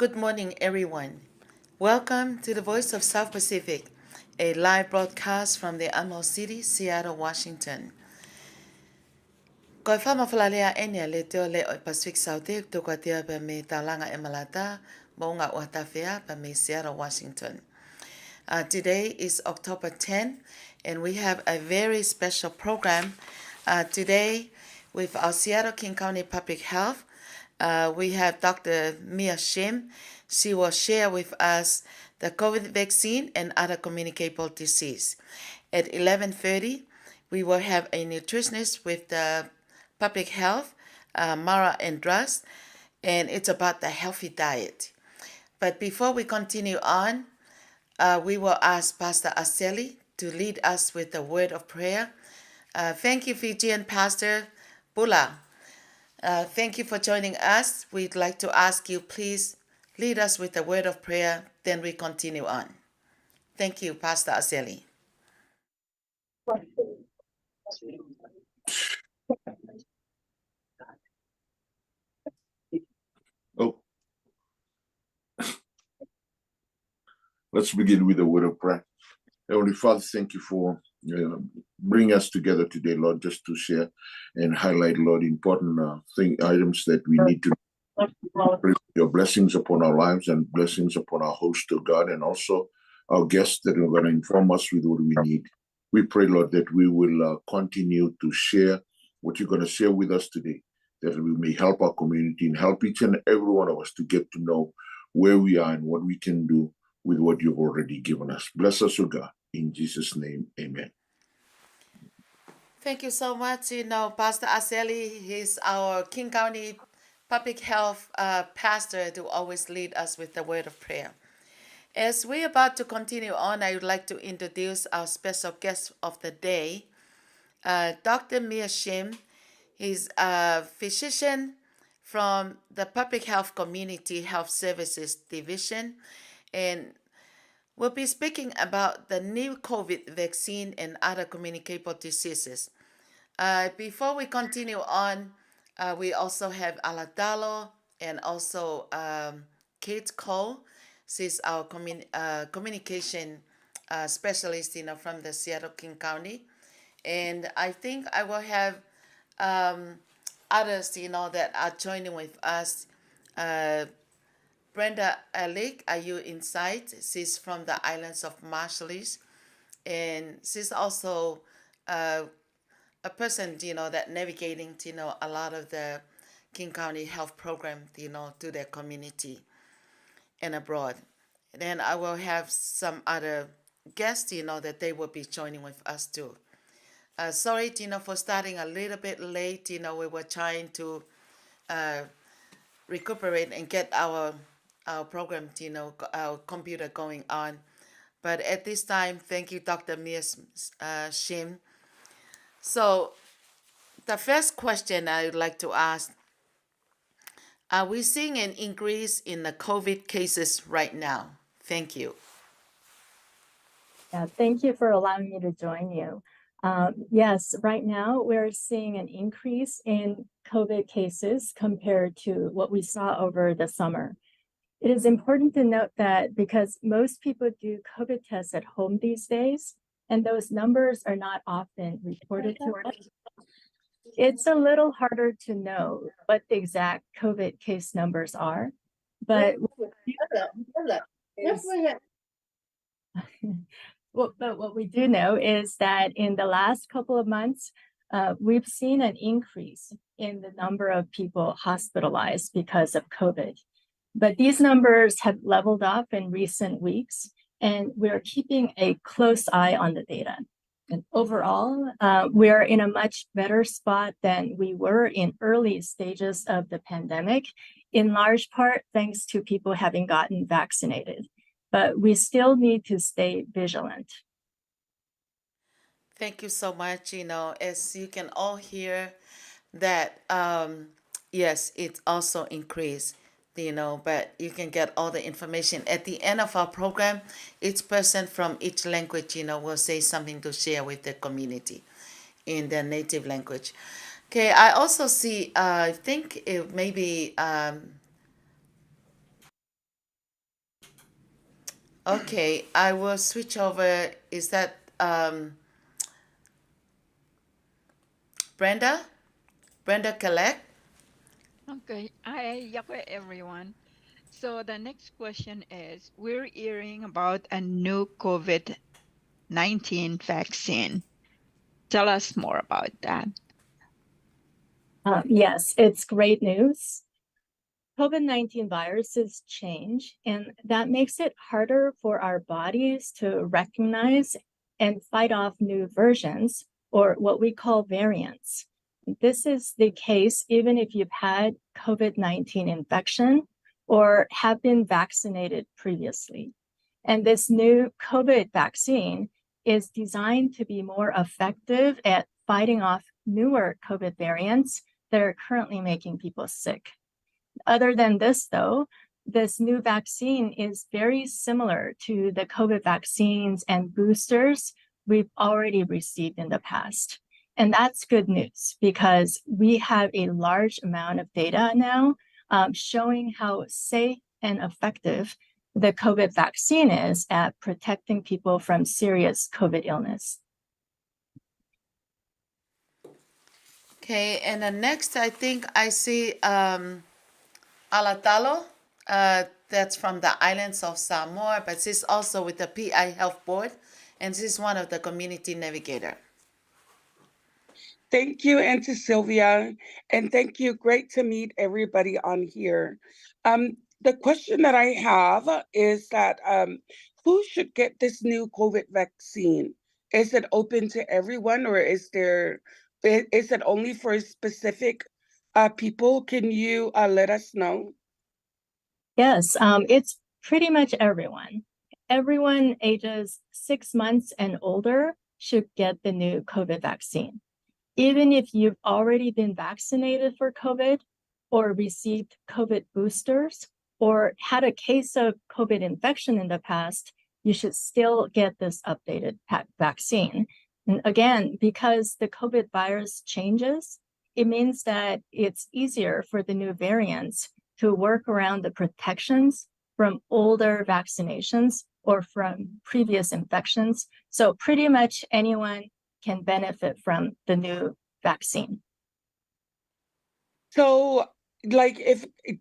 good morning, everyone. Welcome to the Voice of South Pacific, a live broadcast from the Emerald City, Seattle, Washington. Koe whamawhalalea enia le teo le o Pacific South to kwa tia pa me taulanga e malata, maunga o hatawhea pa me Seattle, Washington. Today is October 10, and we have a very special program today with our Seattle King County Public Health. We have Dr. Mia Shim. She will share with us the COVID vaccine and other communicable disease. At 11:30, we will have a nutritionist with the public health, Mara Andras, and it's about the healthy diet. But before we continue on, we will ask Pastor Aseli to lead us with a word of prayer. Thank you, Fijian Pastor Bula. Thank you for joining us. We'd like to ask you, please lead us with a word of prayer, then we continue on. Thank you, Pastor Aseli. Oh, let's begin with a word of prayer. Heavenly Father, thank you for bringing us together today, Lord, just to share and highlight, Lord, important items that we need to bring your blessings upon our lives and blessings upon our host, to God, and also our guests that are going to inform us with what we need. We pray, Lord, that we will continue to share what you're going to share with us today, that we may help our community and help each and every one of us to get to know where we are and what we can do with what you've already given us. Bless us, O God. In Jesus' name, amen. Thank you so much. Pastor Aseli, he's our King County Public Health pastor to always lead us with the word of prayer. As we're about to continue on, I would like to introduce our special guest of the day, Dr. Mia Shim. He's a physician from the Public Health Community Health Services Division, and we'll be speaking about the new COVID vaccine and other communicable diseases. Before we continue on, we also have Aladalo and also Kate Cole. She's our communication specialist, from the Seattle King County. And I think I will have others, that are joining with us. Brenda Alec, are you inside? She's from the islands of Marshallese. And she's also a person, that navigating, a lot of the King County health program, to their community and abroad. Then I will have some other guests, that they will be joining with us too. Sorry, for starting a little bit late. We were trying to recuperate and get our program, our computer going on. But at this time, thank you, Dr. Mia Shim. So the first question I would like to ask, are we seeing an increase in the COVID cases right now? Thank you. Yeah, thank you for allowing me to join you. Yes, right now we're seeing an increase in COVID cases compared to what we saw over the summer. It is important to note that because most people do COVID tests at home these days, and those numbers are not often reported to us, it's a little harder to know what the exact COVID case numbers are. But what we do know is that in the last couple of months, we've seen an increase in the number of people hospitalized because of COVID. But these numbers have leveled off in recent weeks, and we're keeping a close eye on the data. And overall, we're in a much better spot than we were in early stages of the pandemic, in large part thanks to people having gotten vaccinated. But we still need to stay vigilant. Thank you so much. As you can all hear, that yes, it also increased. But you can get all the information at the end of our program. Each person from each language, will say something to share with the community in their native language. Okay, I also see, I think it maybe Okay, I will switch over. Is that Brenda? Brenda Collect? Okay. Hi, Yakwe everyone. So the next question is, we're hearing about a new COVID-19 vaccine. Tell us more about that. Yes, it's great news. COVID-19 viruses change, and that makes it harder for our bodies to recognize and fight off new versions, or what we call variants. This is the case even if you've had COVID-19 infection or have been vaccinated previously. And this new COVID vaccine is designed to be more effective at fighting off newer COVID variants that are currently making people sick. Other than this, though, this new vaccine is very similar to the COVID vaccines and boosters we've already received in the past. And that's good news because we have a large amount of data now showing how safe and effective the COVID vaccine is at protecting people from serious COVID illness. Okay, and then next I think I see Alatalo. That's from the islands of Samoa, but she's also with the PI Health Board, and she's one of the community navigator. Thank you, Auntie Sylvia, and thank you. Great to meet everybody on here. The question that I have is that who should get this new COVID vaccine? Is it open to everyone, or is it only for specific people? Can you let us know? Yes, it's pretty much everyone. Everyone ages 6 months and older should get the new COVID vaccine. Even if you've already been vaccinated for COVID or received COVID boosters or had a case of COVID infection in the past, you should still get this updated vaccine. And again, because the COVID virus changes, it means that it's easier for the new variants to work around the protections from older vaccinations or from previous infections. So pretty much anyone can benefit from the new vaccine. So, like,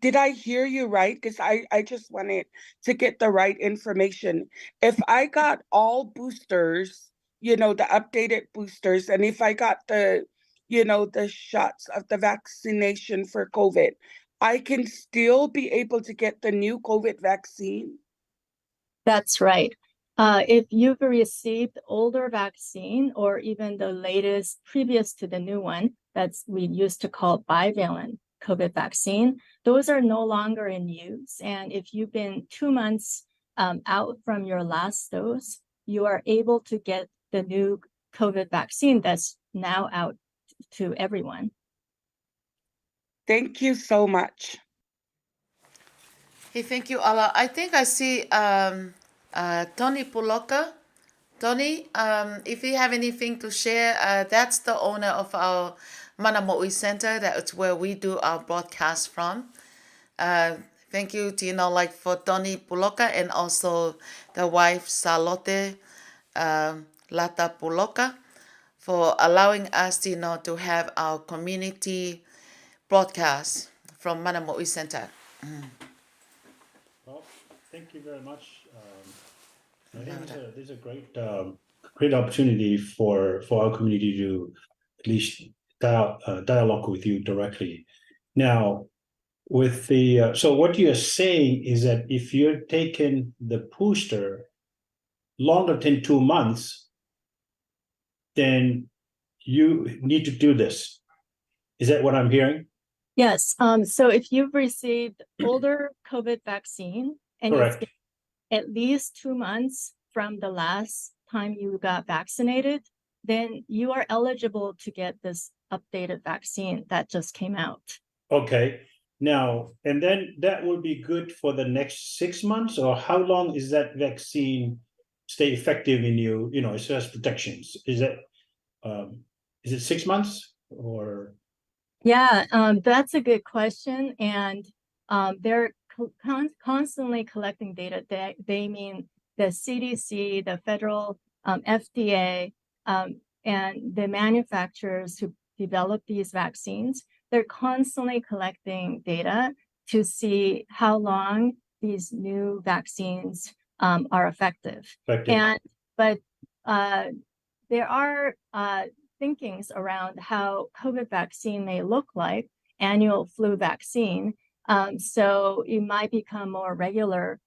did I hear you right? Because I just wanted to get the right information. If I got all boosters, the updated boosters, and if I got the shots of the vaccination for COVID, I can still be able to get the new COVID vaccine? That's right. If you've received older vaccine or even the latest previous to the new one, that's we used to call bivalent COVID vaccine, those are no longer in use. And if you've been 2 months out from your last dose, you are able to get the new COVID vaccine that's now out to everyone. Thank you so much. Hey, thank you, Ala. I think I see Tony Puloka. Tony, if you have anything to share, that's the owner of our Manamo'i Center. That's where we do our broadcast from. Thank you, like for Tony Puloka and also the wife Salote Lata Puloka for allowing us, to have our community broadcast from Manamo'i Center. Well, thank you very much. I think this is a great opportunity for our community to at least dialogue with you directly. Now, with the so what you're saying is that if you're taking the booster longer than 2 months, then you need to do this. Is that what I'm hearing? Yes. So if you've received older COVID vaccine and Correct. it's been at least 2 months from the last time you got vaccinated, then you are eligible to get this updated vaccine that just came out. Okay. Now, and then that will be good for the next 6 months, or how long is that vaccine stay effective in you? It has protections. Is it 6 months or? Yeah, that's a good question. And they're constantly collecting data. They mean the CDC, the federal FDA, and the manufacturers who develop these vaccines, they're constantly collecting data to see how long these new vaccines are effective. Effective. But there are thinkings around how COVID vaccine may look like, annual flu vaccine. So it might become more regular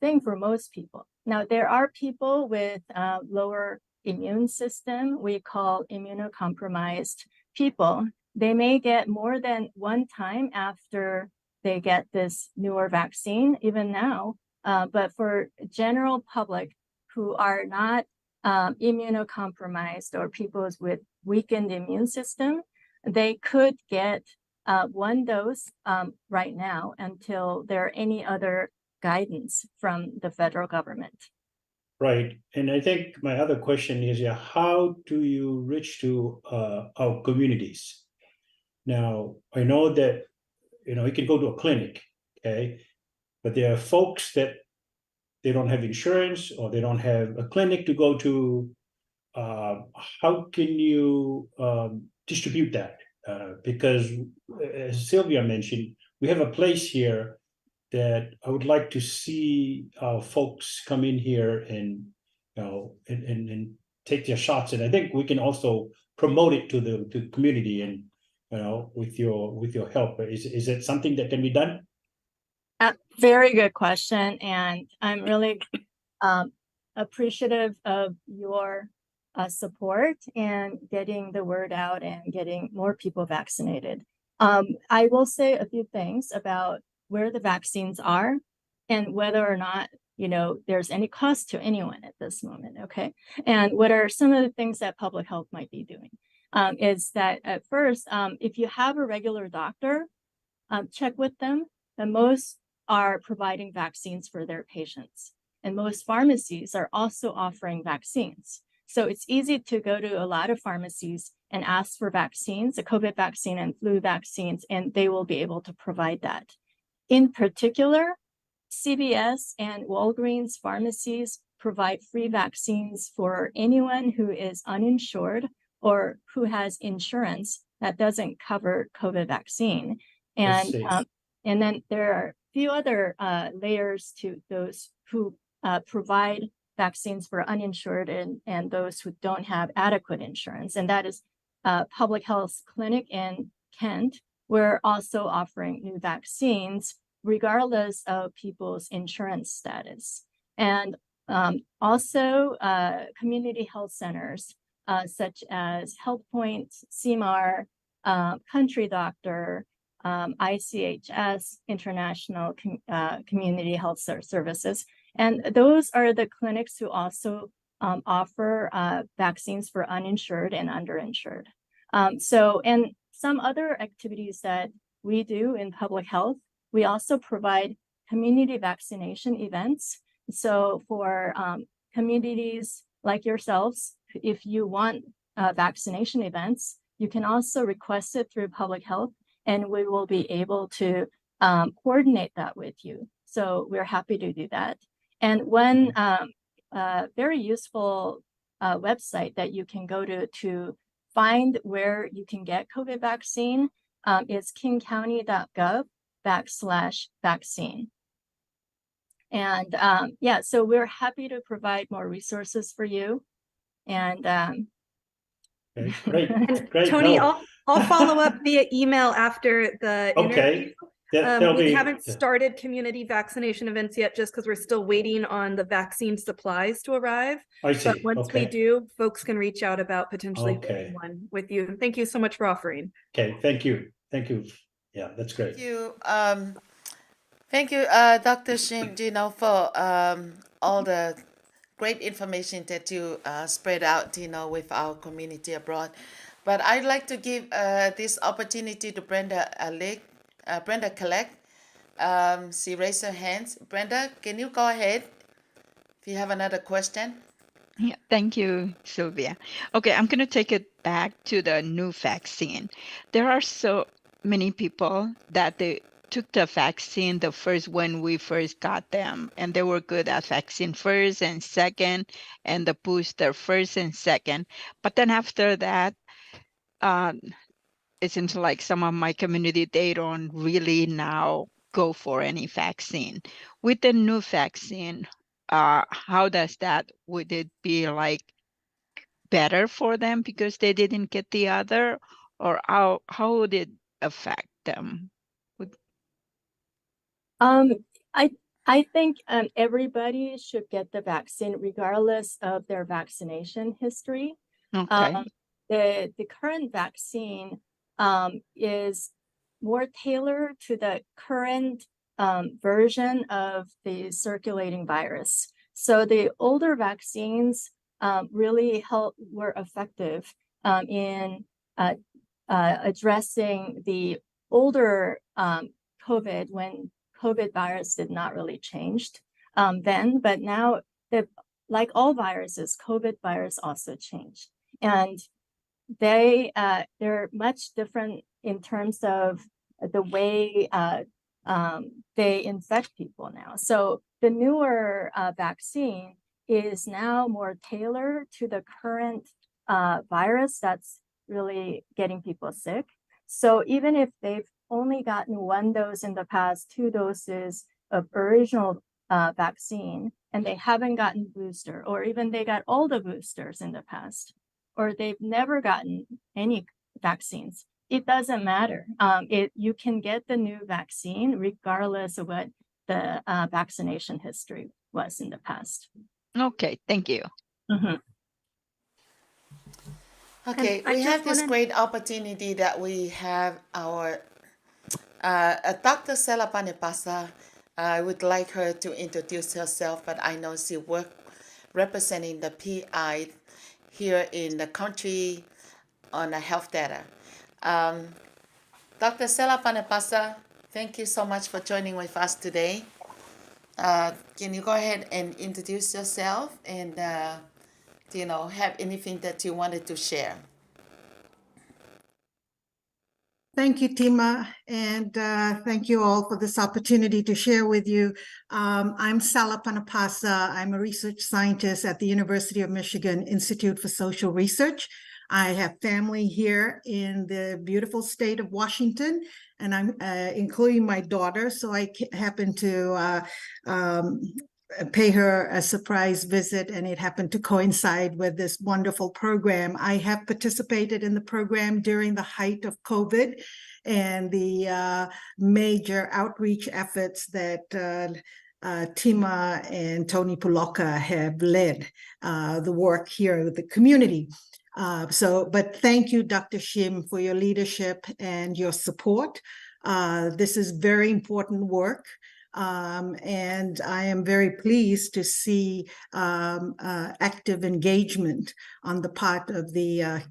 thing for most people. Now, there are people with lower immune system, we call immunocompromised people. They may get more than one time after they get this newer vaccine, even now. But for general public who are not immunocompromised or people with weakened immune system, they could get one dose right now until there are any other guidance from the federal government. Right. And I think my other question is, how do you reach to our communities? Now, I know that, you can go to a clinic, okay? But there are folks that they don't have insurance or they don't have a clinic to go to. How can you distribute that? Because as Sylvia mentioned, we have a place here that I would like to see our folks come in here and and take their shots. And I think we can also promote it to the community and with your help. Is it something that can be done? Very good question, and I'm really appreciative of your support and getting the word out and getting more people vaccinated. I will say a few things about where the vaccines are and whether or not there's any cost to anyone at this moment. Okay, and what are some of the things that public health might be doing? Is that at first, if you have a regular doctor, check with them. And most are providing vaccines for their patients, and most pharmacies are also offering vaccines. So it's easy to go to a lot of pharmacies and ask for vaccines, a COVID vaccine and flu vaccines, and they will be able to provide that. In particular, CVS and Walgreens pharmacies provide free vaccines for anyone who is uninsured or who has insurance that doesn't cover COVID vaccine. And then there are a few other layers to those who provide vaccines for uninsured and those who don't have adequate insurance. And that is Public Health Clinic in Kent. We're also offering new vaccines regardless of people's insurance status. And also community health centers such as HealthPoint, CMAR, Country Doctor, ICHS, International Community Health Services. And those are the clinics who also offer vaccines for uninsured and underinsured. And some other activities that we do in public health, we also provide community vaccination events. So for communities like yourselves, if you want vaccination events, you can also request it through public health, and we will be able to coordinate that with you. So we're happy to do that. And one very useful website that you can go to find where you can get COVID vaccine is kingcounty.gov/vaccine. And so we're happy to provide more resources for you. And great. Tony, I'll follow up via email after the interview. We haven't started community vaccination events yet just because we're still waiting on the vaccine supplies to arrive. I see. But once we do, folks can reach out about potentially doing one with you. Thank you so much for offering. Okay, thank you. Yeah, that's great. Thank you, Dr. Shim, for all the great information that you spread out, with our community abroad. But I'd like to give this opportunity to Brenda Collect. She raised her hands. Brenda, can you go ahead if you have another question? Yeah, thank you, Sylvia. Okay, I'm going to take it back to the new vaccine. There are so many people that they took the vaccine the first when we first got them, and they were good at vaccine first and second, and the booster first and second. But then after that, it seems like some of my community, they don't really now go for any vaccine. With the new vaccine, how does that, would it be like better for them because they didn't get the other, or how would it affect them? I think everybody should get the vaccine regardless of their vaccination history. Okay. The current vaccine is more tailored to the current version of the circulating virus. So the older vaccines really were effective in addressing the older COVID when COVID virus did not really change then, but now, like all viruses, COVID virus also changed. And they're much different in terms of the way they infect people now. So the newer vaccine is now more tailored to the current virus that's really getting people sick. So even if they've only gotten 1 dose in the past, 2 doses of original vaccine, and they haven't gotten booster, or even they got all the boosters in the past, or they've never gotten any vaccines, it doesn't matter. You can get the new vaccine regardless of what the vaccination history was in the past. Okay, thank you. Mm-hmm. Okay, we have this great opportunity that we have our Dr. Sela Panepasa. I would like her to introduce herself, but I know she works representing the PI here in the country on the health data. Dr. Sela Panepasa, thank you so much for joining with us today. Can you go ahead and introduce yourself and have anything that you wanted to share? Thank you, Tima, and thank you all for this opportunity to share with you. I'm Sela Panepasa. I'm a research scientist at the University of Michigan Institute for Social Research. I have family here in the beautiful state of Washington, and I'm including my daughter, so I happen to pay her a surprise visit, and it happened to coincide with this wonderful program. I have participated in the program during the height of COVID and the major outreach efforts that Tima and Tony Puloka have led the work here with the community. But thank you, Dr. Shim, for your leadership and your support. This is very important work. And I am very pleased to see active engagement on the part of the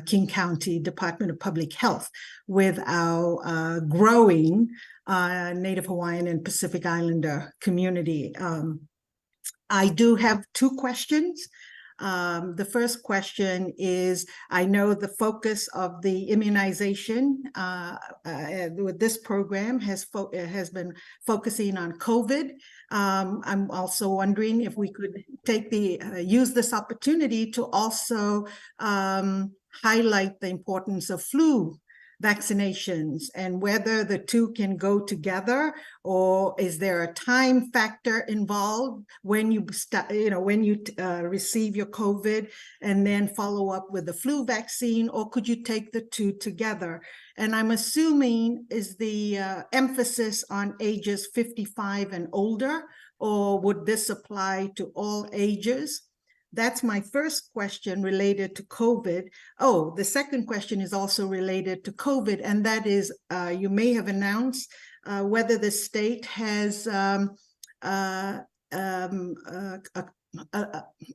King County Department of Public Health with our growing Native Hawaiian and Pacific Islander community. I do have 2 questions. The first question is, I know the focus of the immunization with this program has been focusing on COVID. I'm also wondering if we could use this opportunity to also highlight the importance of flu vaccinations and whether the 2 can go together, or is there a time factor involved when you receive your COVID and then follow up with the flu vaccine, or could you take the 2 together? And I'm assuming is the emphasis on ages 55 and older, or would this apply to all ages? That's my first question related to COVID. Oh, the second question is also related to COVID, and that is, you may have announced whether the state has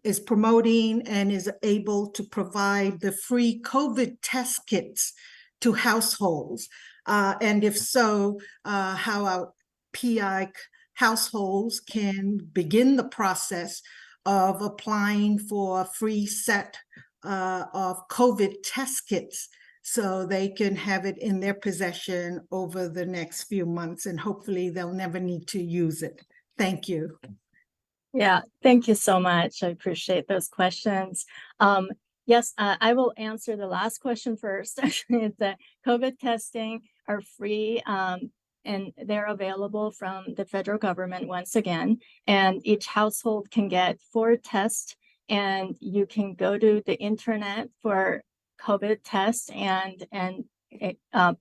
is promoting and is able to provide the free COVID test kits to households, and if so, how our PI households can begin the process of applying for a free set of COVID test kits so they can have it in their possession over the next few months, and hopefully they'll never need to use it. Thank you. Yeah, thank you so much. I appreciate those questions. Yes, I will answer the last question first. It's that COVID testing are free and they're available from the federal government once again. And each household can get 4 tests, and you can go to the internet for COVID test and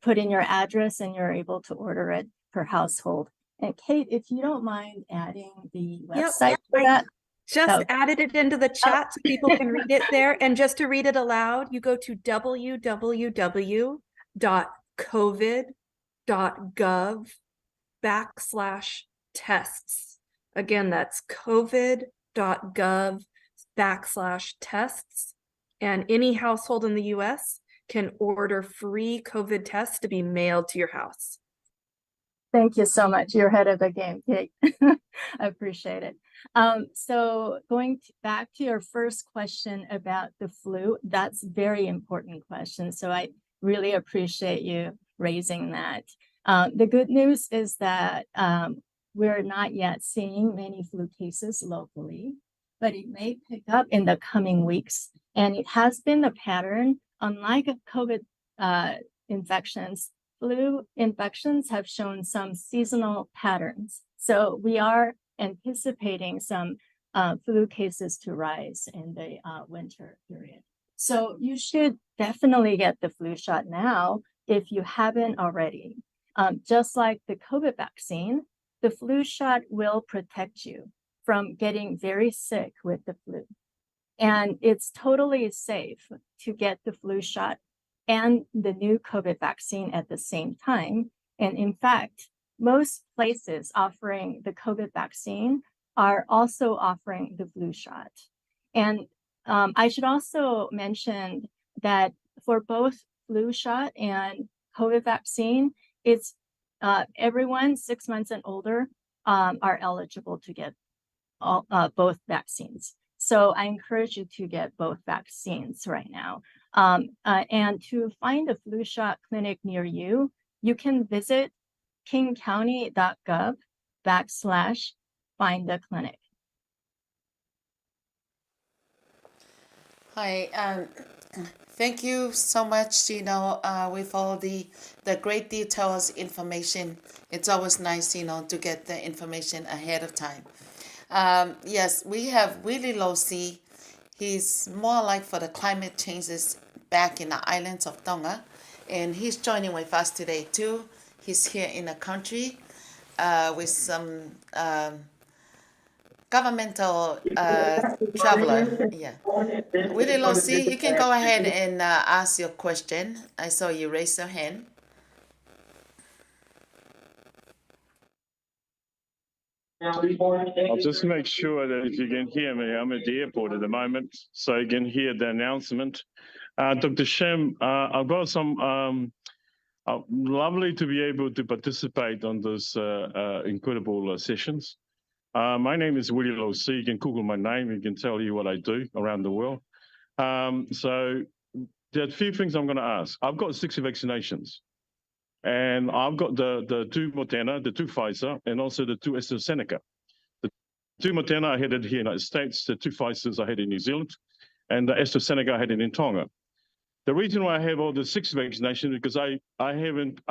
put in your address, and you're able to order it per household. And Kate, if you don't mind adding the website for that. Just added it into the chat so people can read it there. And just to read it aloud, you go to www.covid.gov/tests. Again, that's covid.gov/tests. And any household in the US can order free COVID tests to be mailed to your house. Thank you so much. You're ahead of the game, Kate. I appreciate it. So going back to your first question about the flu, that's a very important question. So I really appreciate you raising that. The good news is that we're not yet seeing many flu cases locally, but it may pick up in the coming weeks. And it has been the pattern, unlike COVID infections, flu infections have shown some seasonal patterns. So we are anticipating some flu cases to rise in the winter period. So you should definitely get the flu shot now if you haven't already. Just like the COVID vaccine, the flu shot will protect you from getting very sick with the flu. And it's totally safe to get the flu shot and the new COVID vaccine at the same time. And in fact, most places offering the COVID vaccine are also offering the flu shot. And I should also mention that for both flu shot and COVID vaccine, it's everyone 6 months and older are eligible to get both vaccines. So I encourage you to get both vaccines right now. And to find a flu shot clinic near you, you can visit kingcounty.gov/find the clinic. Hi, thank you so much, with all the great details, information. It's always nice, to get the information ahead of time. Yes, we have Willie Losi. He's more like for the climate changes back in the islands of Tonga, and he's joining with us today too. He's here in the country with some governmental traveler. Yeah, Willie Losi, you can go ahead and ask your question. I saw you raise your hand. I'll just make sure that if you can hear me, I'm at the airport at the moment, so you can hear the announcement. Dr. Shem, I've got some lovely to be able to participate on this incredible sessions. My name is Willie Losi. You can Google my name. You can tell you what I do around the world. So there are a few things I'm going to ask. I've got 6 vaccinations. And I've got the 2 Moderna, the 2 Pfizer, and also the 2 AstraZeneca. The 2 Moderna I had it here in the United States, the 2 Pfizers I had in New Zealand, and the AstraZeneca I had it in Tonga. The reason why I have all the 6 vaccinations is because I've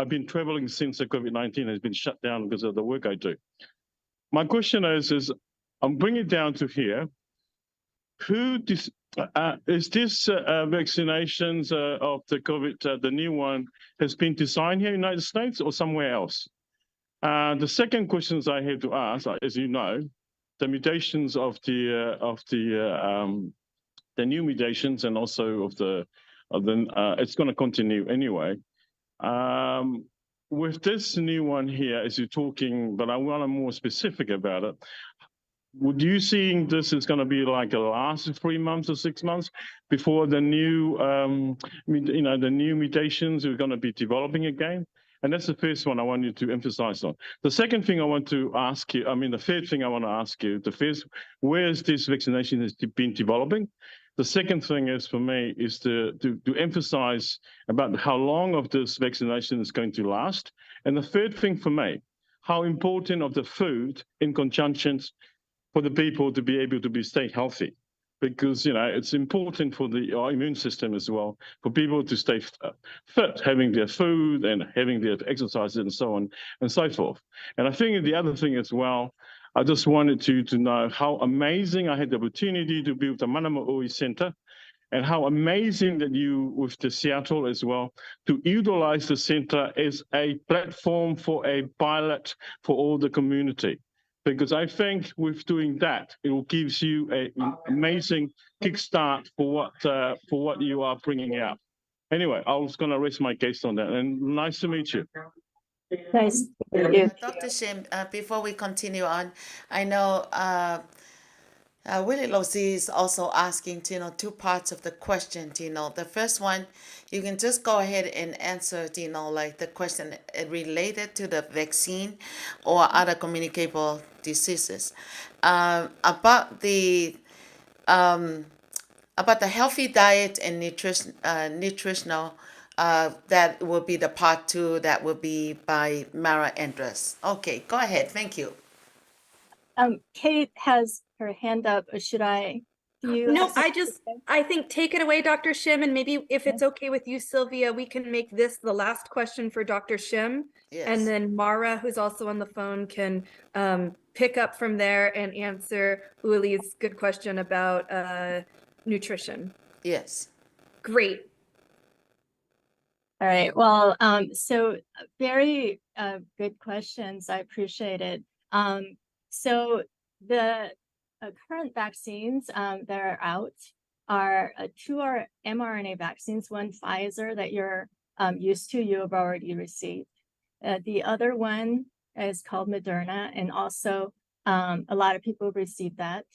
been traveling since the COVID-19 has been shut down because of the work I do. My question is I'm bringing it down to here. Is this vaccinations of the COVID, the new one, has been designed here in the United States or somewhere else? The second questions I have to ask, as you know, the mutations of the new mutations, and also it's going to continue anyway. With this new one here, as you're talking, but I want to be more specific about it. Would you seeing this is going to be like a last 3 months or 6 months before the new, the new mutations are going to be developing again? And that's the first one I want you to emphasize on. The second thing I want to ask you, the third thing I want to ask you, the first, where is this vaccination has been developing? The second thing is for me is to emphasize about how long of this vaccination is going to last. And the third thing for me, how important of the food in conjunction for the people to be able to stay healthy. Because, it's important for our immune system as well, for people to stay fit, having their food and having their exercises and so on and so forth. And I think the other thing as well, I just wanted you to know how amazing I had the opportunity to be with the Manamaui Center, and how amazing that you, with the Seattle as well, to utilize the center as a platform for a pilot for all the community. Because I think with doing that, it will gives you an amazing kickstart for what you are bringing out. Anyway, I was going to rest my case on that, and nice to meet you. Nice to meet you. Dr. Shim, before we continue on, I know Willie Losi is also asking, two parts of the question, The first one, you can just go ahead and answer, like the question related to the vaccine or other communicable diseases. About the healthy diet and nutritional, that will be the part 2, that will be by Mara Andres. Okay, go ahead. Thank you. Kate has her hand up. Should I? No, I think take it away, Dr. Shim, and maybe if it's okay with you, Sylvia, we can make this the last question for Dr. Shim. Yes. And then Mara, who's also on the phone, can pick up from there and answer Uli's good question about nutrition. Yes. Great. All right. Well, so very good questions. I appreciate it. So the current vaccines that are out are 2 mRNA vaccines, one Pfizer that you're used to, you have already received. The other one is called Moderna, and also a lot of people received that.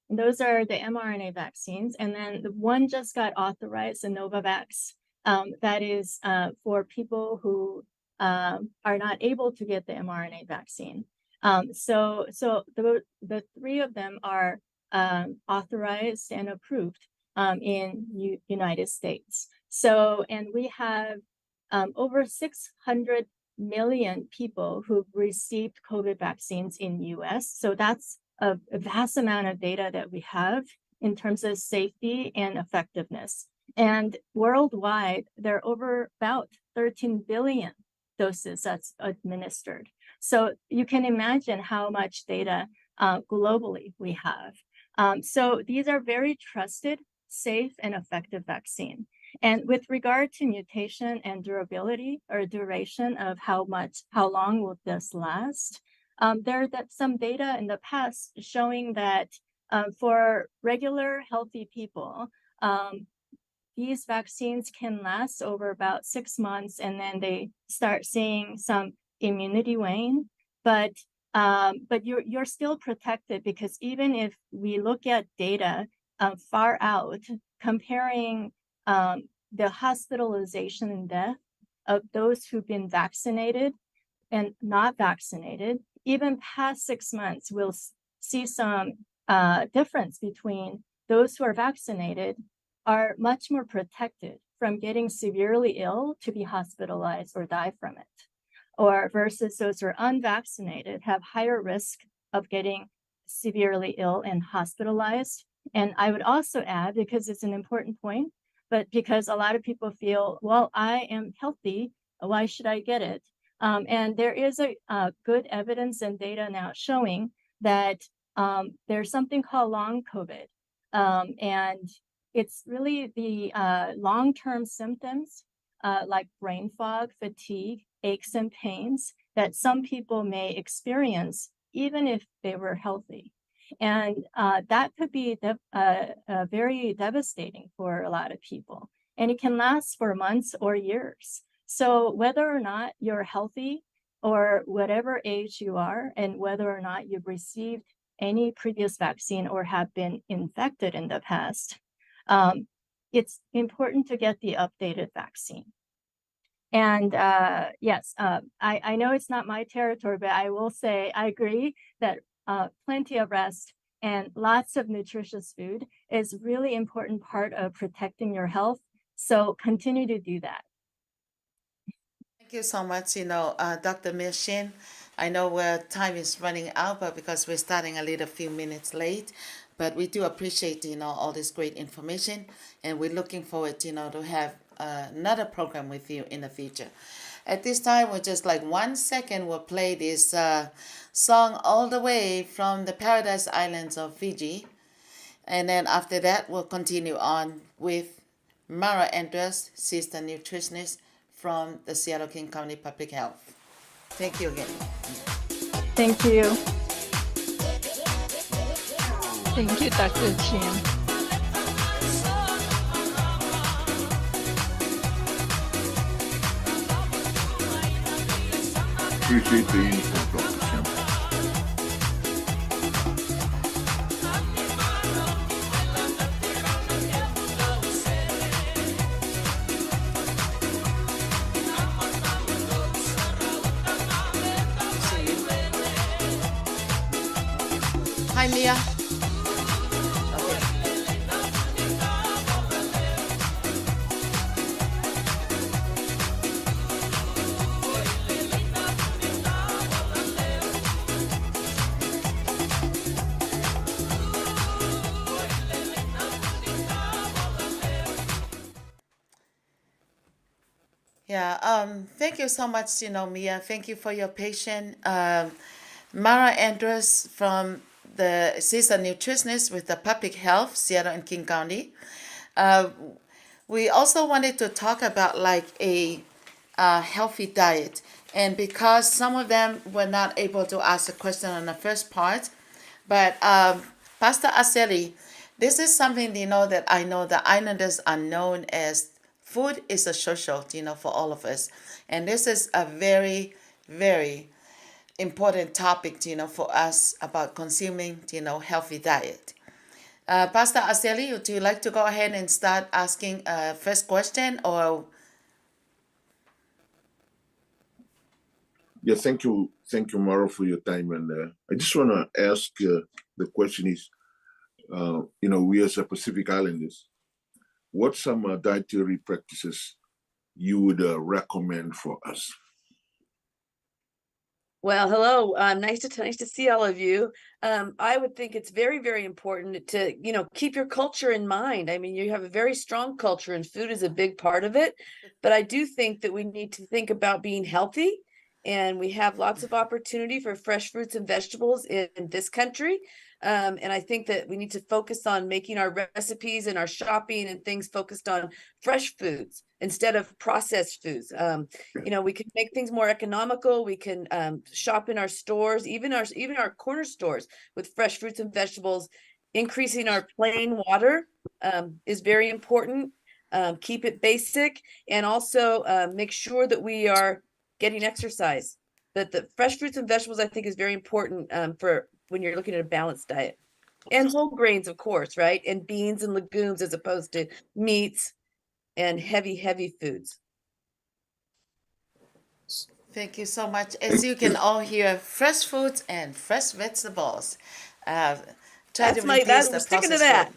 And those are the mRNA vaccines. And then the one just got authorized, the Novavax, that is for people who are not able to get the mRNA vaccine. So the 3 of them are authorized and approved in United States. So, and we have over 600 million people who've received COVID vaccines in US. So that's a vast amount of data that we have in terms of safety and effectiveness. And worldwide, there are over about 13 billion doses that's administered. So you can imagine how much data globally we have. So these are very trusted, safe, and effective vaccine. And with regard to mutation and durability or duration of how long will this last, there are some data in the past showing that for regular healthy people, these vaccines can last over about 6 months, and then they start seeing some immunity wane. But you're still protected, because even if we look at data far out, comparing the hospitalization and death of those who've been vaccinated and not vaccinated, even past 6 months, we'll see some difference between those who are vaccinated are much more protected from getting severely ill to be hospitalized or die from it, or versus those who are unvaccinated have higher risk of getting severely ill and hospitalized. And I would also add, because it's an important point, but because a lot of people feel, well, I am healthy, why should I get it? And there is a good evidence and data now showing that there's something called long COVID. And it's really the long-term symptoms like brain fog, fatigue, aches and pains that some people may experience even if they were healthy. And that could be very devastating for a lot of people. And it can last for months or years. So whether or not you're healthy or whatever age you are, and whether or not you've received any previous vaccine or have been infected in the past, it's important to get the updated vaccine. And yes, I know it's not my territory, but I will say I agree that plenty of rest And lots of nutritious food is really important part of protecting your health. So continue to do that. Thank you so much, Dr. Milshin. I know time is running out, but because we're starting a little few minutes late, but we do appreciate, all this great information, and we're looking forward, to have another program with you in the future. At this time, we're just like 1 second, we'll play this song all the way from the Paradise Islands of Fiji. And then after that, we'll continue on with Mara Andres, Sister Nutritionist from the Seattle King County Public Health. Thank you again. Thank you. Thank you, Dr. Chin. Appreciate the info, Dr. Chin. Hi, Mia. Thank you so much, Mia. Thank you for your patience. Mara Andrews from the Sister Nutritionist with the Public Health, Seattle and King County. We also wanted to talk about like a healthy diet. And because some of them were not able to ask a question on the first part, but Pastor Araceli, this is something, that I know the Islanders are known as food is a social, for all of us. And this is a very, very important topic, for us about consuming, healthy diet. Pastor Araceli, would you like to go ahead and start asking first question or? Yeah, thank you, Mara, for your time. And I just want to ask, the question is, we as a Pacific Islanders, what some dietary practices you would recommend for us? Well, hello. Nice to see all of you. I would think it's very, very important to, keep your culture in mind. I mean, you have a very strong culture and food is a big part of it. But I do think that we need to think about being healthy. And we have lots of opportunity for fresh fruits and vegetables in this country. And I think that we need to focus on making our recipes and our shopping and things focused on fresh foods instead of processed foods. We can make things more economical. We can shop in our stores, even our corner stores with fresh fruits and vegetables. Increasing our plain water is very important. Keep it basic, and also make sure that we are getting exercise. That the fresh fruits and vegetables, I think, is very important for when you're looking at a balanced diet. And whole grains, of course, right? And beans and legumes as opposed to meats and heavy foods. Thank you so much. As you can all hear, fresh foods and fresh vegetables. Try to reduce the sticking to that.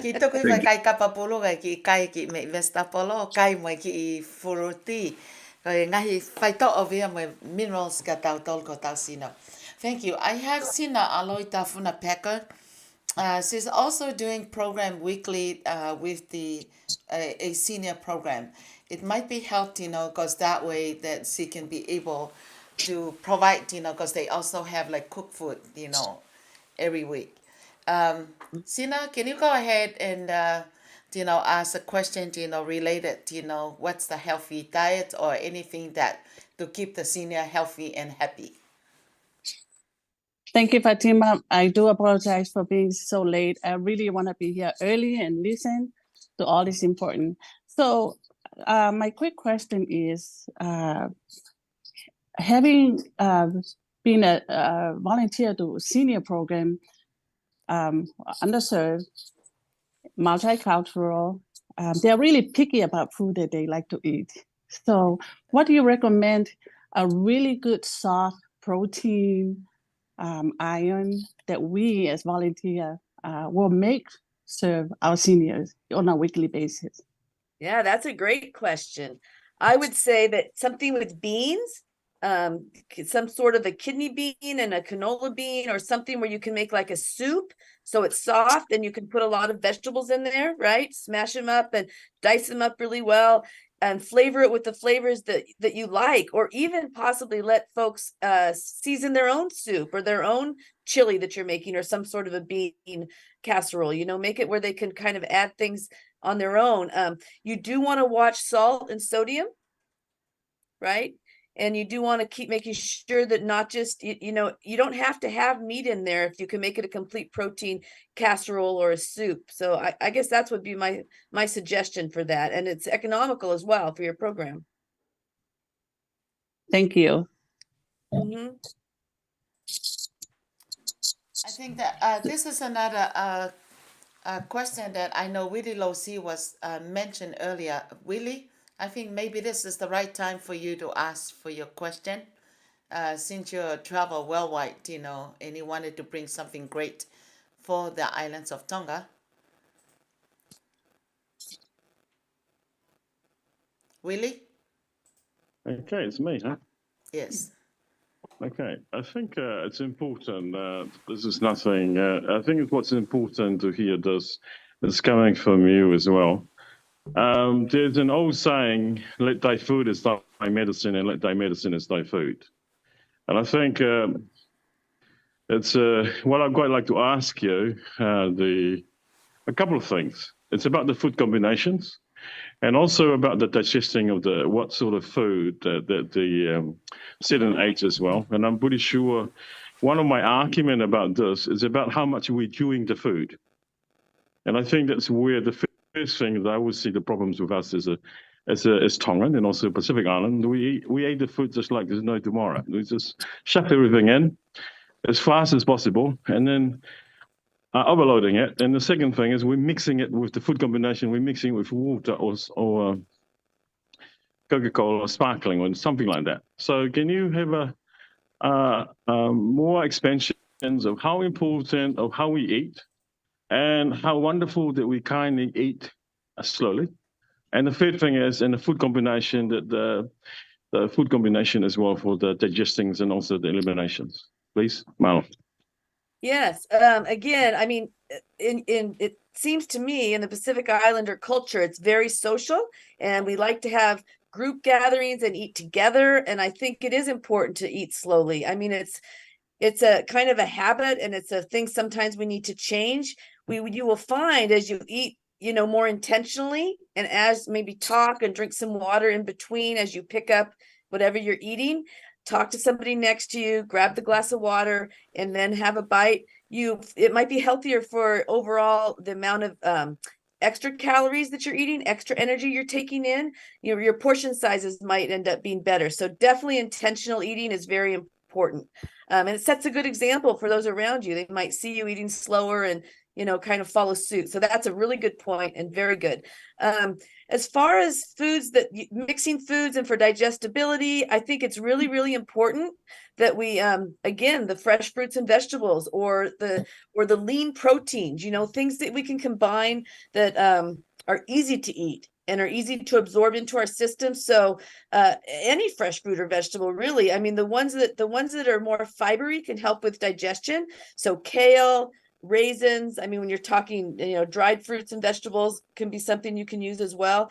Ki toku iwa kai kapapulu ki kai ki me vestapolo kai mo ki furuti. Kaya ngahi faito ovia mo minerals ka tau tol ko tau sino. Thank you. I have seen Aloy Tafuna Packer. She's also doing program weekly with the a senior program. It might be helped, because that way that she can be able to provide, because they also have like cooked food, every week. Sina, can you go ahead and, ask a question, related, what's the healthy diet or anything that to keep the senior healthy and happy? Thank you, Fatima. I do apologize for being so late. I really want to be here early and listen to all this important. So my quick question is, having been a volunteer to senior program, underserved, multicultural, they're really picky about food that they like to eat. So what do you recommend a really good soft protein iron that we as volunteers will serve our seniors on a weekly basis? Yeah, that's a great question. I would say that something with beans, some sort of a kidney bean and a canola bean, or something where you can make like a soup so it's soft and you can put a lot of vegetables in there, right? Smash them up and dice them up really well and flavor it with the flavors that you like, or even possibly let folks season their own soup or their own chili that you're making, or some sort of a bean casserole, you know, make it where they can kind of add things on their own. You do want to watch salt and sodium, right? And you do want to keep making sure that not just, you know, you don't have to have meat in there if you can make it a complete protein casserole or a soup. So I guess that's would be my suggestion for that. And it's economical as well for your program. Thank you. Mm-hmm. I think that this is another question that I know Willie Losi was mentioned earlier. Willie, I think maybe this is the right time for you to ask for your question, since you travel worldwide, you know, and you wanted to bring something great for the islands of Tonga. Willie? Okay, it's me, huh? Yes. Okay, I think it's important. This is nothing. I think what's important to hear this is coming from you as well. There's an old saying, let thy food is thy medicine and let thy medicine is thy food. And I think it's what I'd quite like to ask you, a couple of things. It's about the food combinations and also about the digesting of what sort of food that the student ate as well. And I'm pretty sure one of my argument about this is about how much we're chewing the food. And I think that's where the first thing that I would see the problems with us as Tongan and also Pacific Island. We ate the food just like there's no tomorrow. We just shove everything in as fast as possible and then overloading it. And the second thing is we're mixing it with the food combination. We're mixing it with water or Coca-Cola or sparkling or something like that. So can you have more expansions of how important of how we eat and how wonderful that we kindly eat slowly? And the third thing is in the food combination, that the food combination as well for the digestings and also the eliminations. Please, Marlon. Yes. Again, I mean, it seems to me in the Pacific Islander culture, it's very social, and we like to have group gatherings and eat together. And I think it is important to eat slowly. I mean, it's a kind of a habit, and it's a thing sometimes we need to change. You will find as you eat, you know, more intentionally, and as maybe talk and drink some water in between as you pick up whatever you're eating. Talk to somebody next to you, grab the glass of water, and then have a bite. It might be healthier for overall the amount of extra calories that you're eating, extra energy you're taking in. Your portion sizes might end up being better. So definitely intentional eating is very important. And it sets a good example for those around you. They might see you eating slower and, you know, kind of follow suit. So that's a really good point and very good. As far as foods mixing foods and for digestibility, I think it's really, really important that we, again, the fresh fruits and vegetables or the lean proteins, you know, things that we can combine that are easy to eat and are easy to absorb into our system. So any fresh fruit or vegetable, really, I mean, the ones that are more fibery can help with digestion. So kale, raisins, I mean, when you're talking, you know, dried fruits and vegetables can be something you can use as well.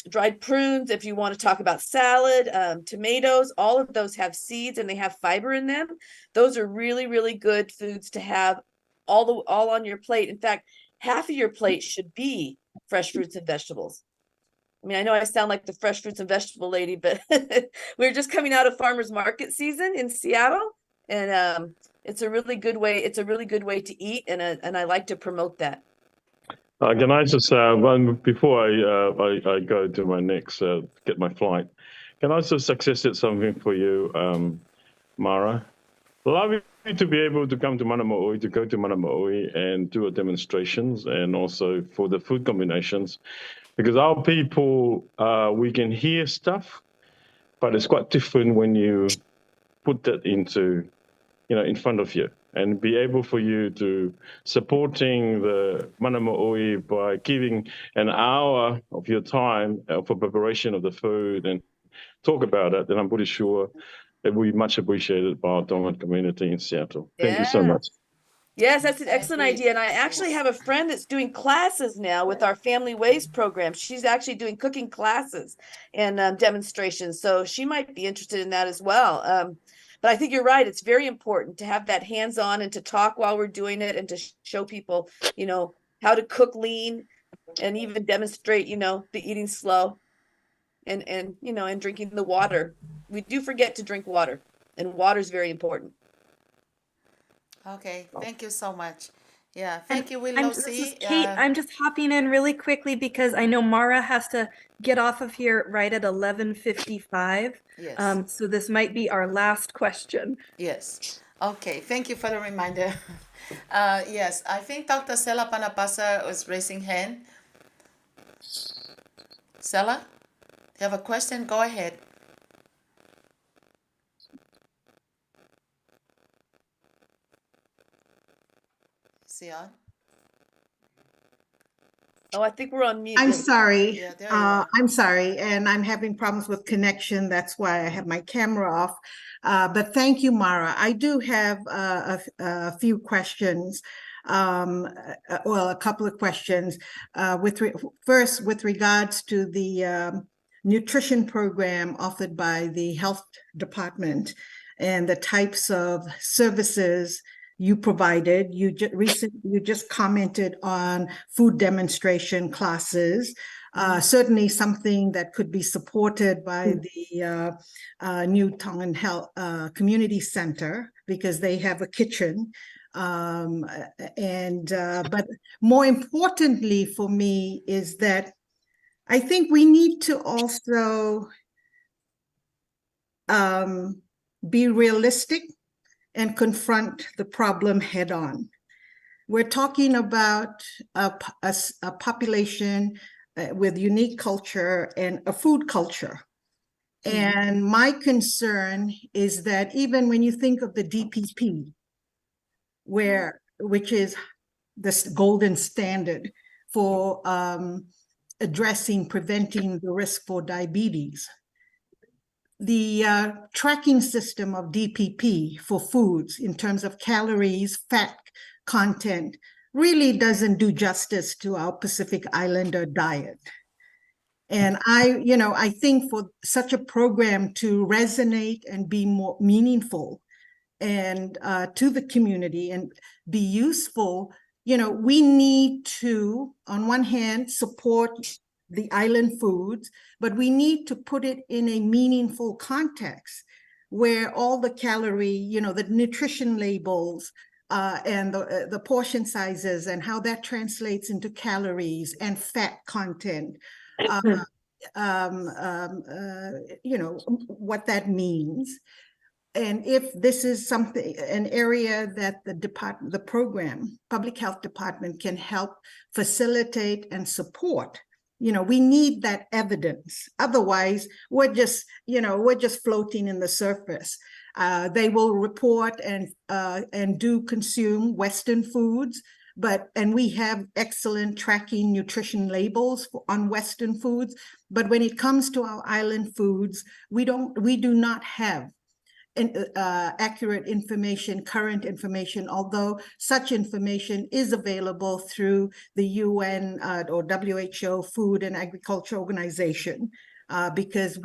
Dried prunes, if you want to talk about salad, tomatoes, all of those have seeds and they have fiber in them. Those are really, really good foods to have all on your plate. In fact, half of your plate should be fresh fruits and vegetables. I mean, I know I sound like the fresh fruits and vegetable lady, but we're just coming out of farmers market season in Seattle, and it's a really good way. It's a really good way to eat, and I like to promote that. Can I just before I go to my next get my flight, can I just suggest something for you, Mara? Love you to be able to come to Mana Maui, to go to Mana Maui and do a demonstrations, and also for the food combinations, because our people we can hear stuff, but it's quite different when you put that into in front of you, and be able for you to supporting the Mana Mo'oi by giving an hour of your time for preparation of the food and talk about it, then I'm pretty sure it will be much appreciated by our Tongan community in Seattle. Thank you so Yeah. much. Yes, that's an excellent idea. And I actually have a friend that's doing classes now with our Family Ways program. She's actually doing cooking classes and demonstrations. So she might be interested in that as well. But I think you're right. It's very important to have that hands-on and to talk while we're doing it and to show people, how to cook lean and even demonstrate, the eating slow and drinking the water. We do forget to drink water, and water is very important. Okay, thank you so much. Yeah, thank you, Willow. This is Kate. I'm just hopping in really quickly because I know Mara has to get off of here right at 11:55. Yes. So this might be our last question. Yes. Okay, thank you for the reminder. Yes, I think Dr. Sela Panapasa was raising hand. Sela, you have a question? Go ahead. Is he on? Oh, I think we're on mute. I'm sorry. Yeah, there you are. I'm sorry, and I'm having problems with connection. That's why I have my camera off. But thank you, Mara. I do have a few questions. Well, a couple of questions. First, with regards to the nutrition program offered by the health department and the types of services you provided. You just commented on food demonstration classes. Certainly something that could be supported by the New Tongan Health Community Center, because they have a kitchen. But more importantly for me is that I think we need to also be realistic and confront the problem head on. We're talking about a population with unique culture and a food culture. And my concern is that even when you think of the DPP, which is this golden standard for preventing the risk for diabetes, the tracking system of DPP for foods in terms of calories, fat content, really doesn't do justice to our Pacific Islander diet. And I think for such a program to resonate and be more meaningful and to the community and be useful, we need to, on one hand, support the island foods, but we need to put it in a meaningful context where all the calorie, the nutrition labels and the portion sizes and how that translates into calories and fat content, what that means. And if this is an area that the program, Public Health Department, can help facilitate and support, we need that evidence. Otherwise, we're just floating in the surface. They will report and do consume Western foods, and we have excellent tracking nutrition labels on Western foods. But when it comes to our island foods, we do not have accurate information, current information, although such information is available through the UN or WHO Food and Agriculture Organization, because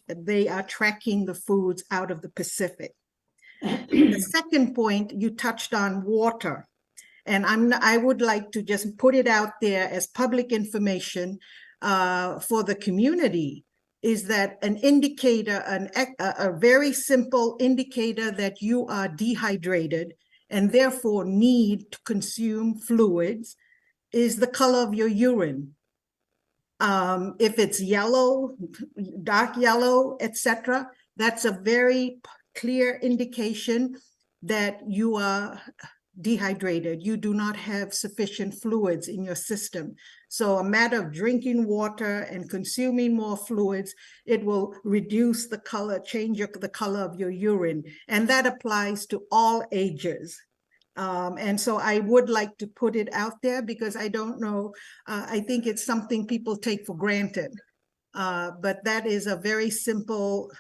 they are tracking the foods out of the Pacific. The second point, you touched on water, and I would like to just put it out there as public information for the community, is that an indicator, a very simple indicator that you are dehydrated and therefore need to consume fluids, is the color of your urine. If it's yellow, dark yellow, etc., that's a very clear indication that you are dehydrated. You do not have sufficient fluids in your system. So a matter of drinking water and consuming more fluids, it will reduce the color, change the color of your urine. And that applies to all ages. And so I would like to put it out there because I don't know, I think it's something people take for granted. But that is a very simple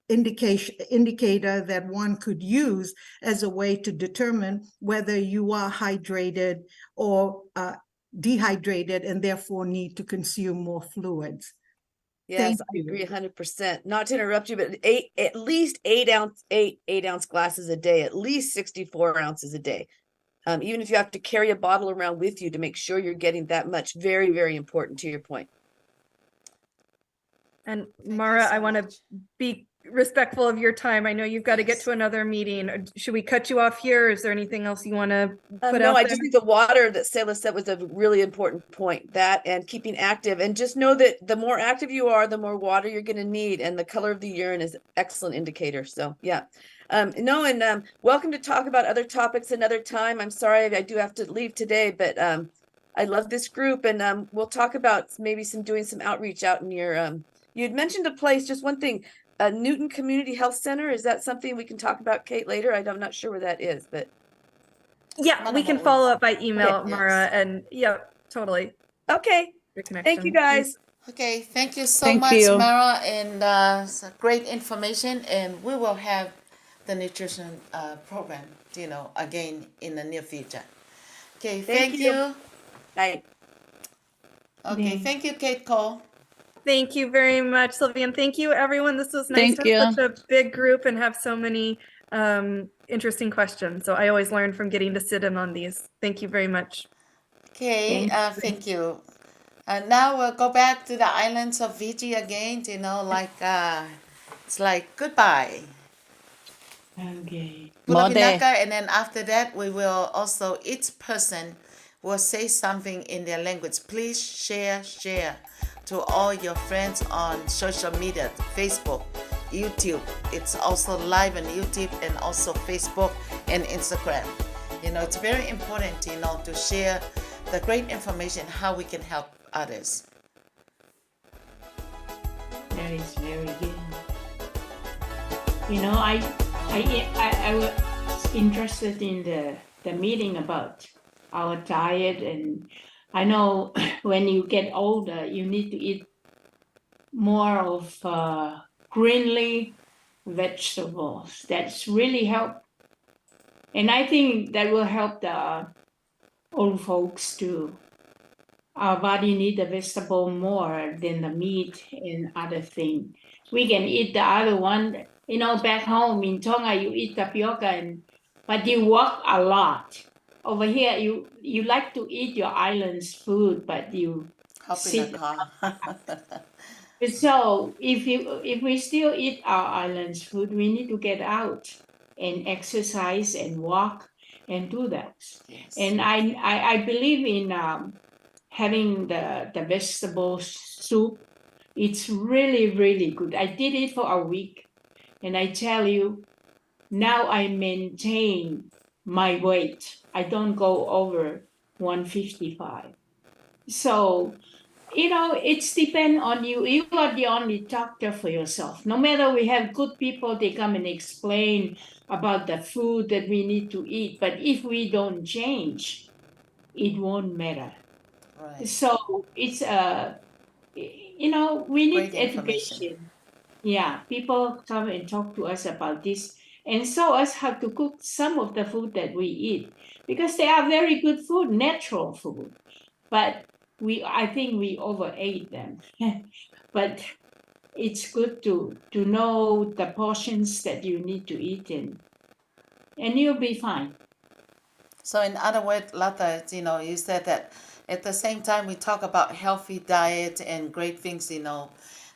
indicator that one could use as a way to determine whether you are hydrated or dehydrated and therefore need to consume more fluids. Yes, I agree 100%. Not to interrupt you, but at least eight ounce glasses a day, at least 64 ounces a day. Even if you have to carry a bottle around with you to make sure you're getting that much, very, very important to your point. And Mara, I want to be respectful of your time. I know you've got to get to another meeting. Should we cut you off here? Is there anything else you want to put no, out I there? just think the water that Selah said was a really important point, that and keeping active. And just know that the more active you are, the more water you're going to need. And the color of the urine is an excellent indicator. So yeah. Welcome to talk about other topics another time. I'm sorry I do have to leave today, but I love this group, and we'll talk about maybe doing some outreach out in your you had mentioned a place, just one thing, Newton Community Health Center. Is that something we can talk about, Kate, later? I'm not sure where that is, but yeah, we can follow up by email, Okay, Mara, yes. and yeah, totally. Okay. Thank you, guys. Okay, thank you so much, Mara, and great information. And we will have the nutrition program, again in the near future. Okay, thank you. Bye. Okay, thank you, Kate Cole. Thank you very much, Sylvia, and thank you, everyone. This was nice to have such a big group and have so many interesting questions. So I always learn from getting to sit in on these. Thank you very much. Okay, thank you. Now we'll go back to the islands of Fiji again. It's like goodbye. Okay. Pulau Pinaka, and then after that, we will also, each person will say something in their language. Please share to all your friends on social media, Facebook, YouTube. It's also live on YouTube and also Facebook and Instagram. It's very important, to share the great information, how we can help others. That is very good. I was interested in the meeting about our diet, and I know when you get older, you need to eat more of greenly vegetables. That's really help. And I think that will help the old folks too. Our body need the vegetable more than the meat and other thing. We can eat the other one. Back home in Tonga, you eat tapioca, but you walk a lot. Over here, you like to eat your island's food, but you Hop in the car. So if we still eat our island's food, we need to get out and exercise and walk and do that. Yes. And I believe in having the vegetable soup. It's really, really good. I did it for a week, and I tell you, now I maintain my weight. I don't go over 155. So, it's depend on you. You are the only doctor for yourself. No matter we have good people, they come and explain about the food that we need to eat. But if we don't change, it won't matter. Right. So it's we need Great education. Yeah, people come and talk to us about this and show us how to cook some of the food that we eat, because they are very good food, natural food. But I think we overate them. But it's good to know the portions that you need to eat in, and you'll be fine. So in other words, Lata, you said that at the same time we talk about healthy diet and great things,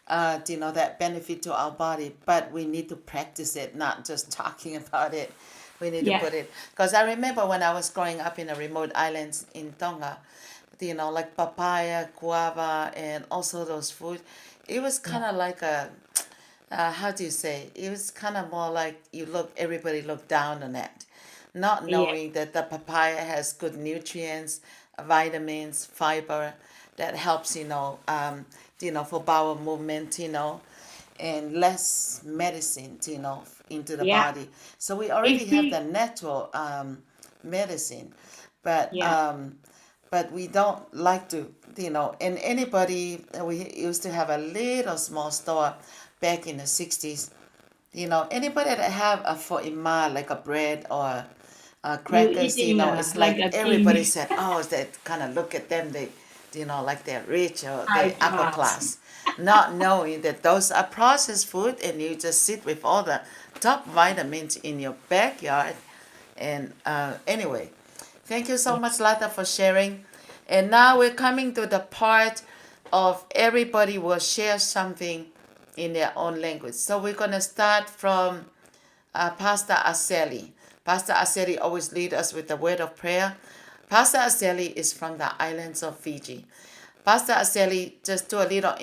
that benefit to our body, but we need to practice it, not just talking about it. We need to put it, because I remember when I was growing up in the remote islands in Tonga, like papaya, guava, and also those food. It was kind of like how do you say? It was kind of more like everybody looked down on that. not knowing that the papaya has good nutrients, vitamins, fiber that helps, for bowel movement, and less medicine, into the body. So we already have the natural medicine, but we don't like to, and anybody, we used to have a little small store back in the 60s. Anybody that have a fo'ima, like a bread or crackers, it's like everybody said, oh, that kind of look at them, they, like they're rich or they're upper class, not knowing that those are processed food and you just sit with all the top vitamins in your backyard. And anyway, thank you so much, Lata, for sharing. And now we're coming to the part of everybody will share something in their own language. So we're going to start from Pastor Aseli. Pastor Aseli always leads us with the word of prayer. Pastor Aseli is from the islands of Fiji. Pastor Aseli, just do a little,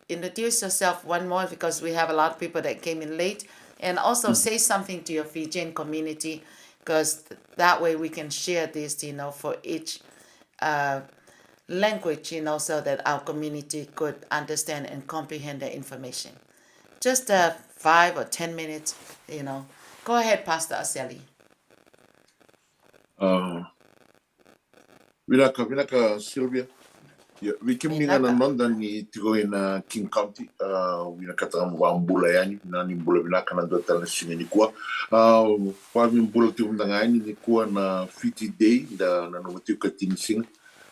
introduce yourself one more, because we have a lot of people that came in late, and also say something to your Fijian community, because that way we can share this, for each language, so that our community could understand and comprehend the information. Just 5 or 10 minutes, Go ahead, Pastor Aseli. Vinaka Sylvia. We came in London to go in King County. We are cutting one bullet, Nani Bulabinaka and the Talasinikua. Farming bullet in the Nikua and 50 day, the Nanotuka Tinsing.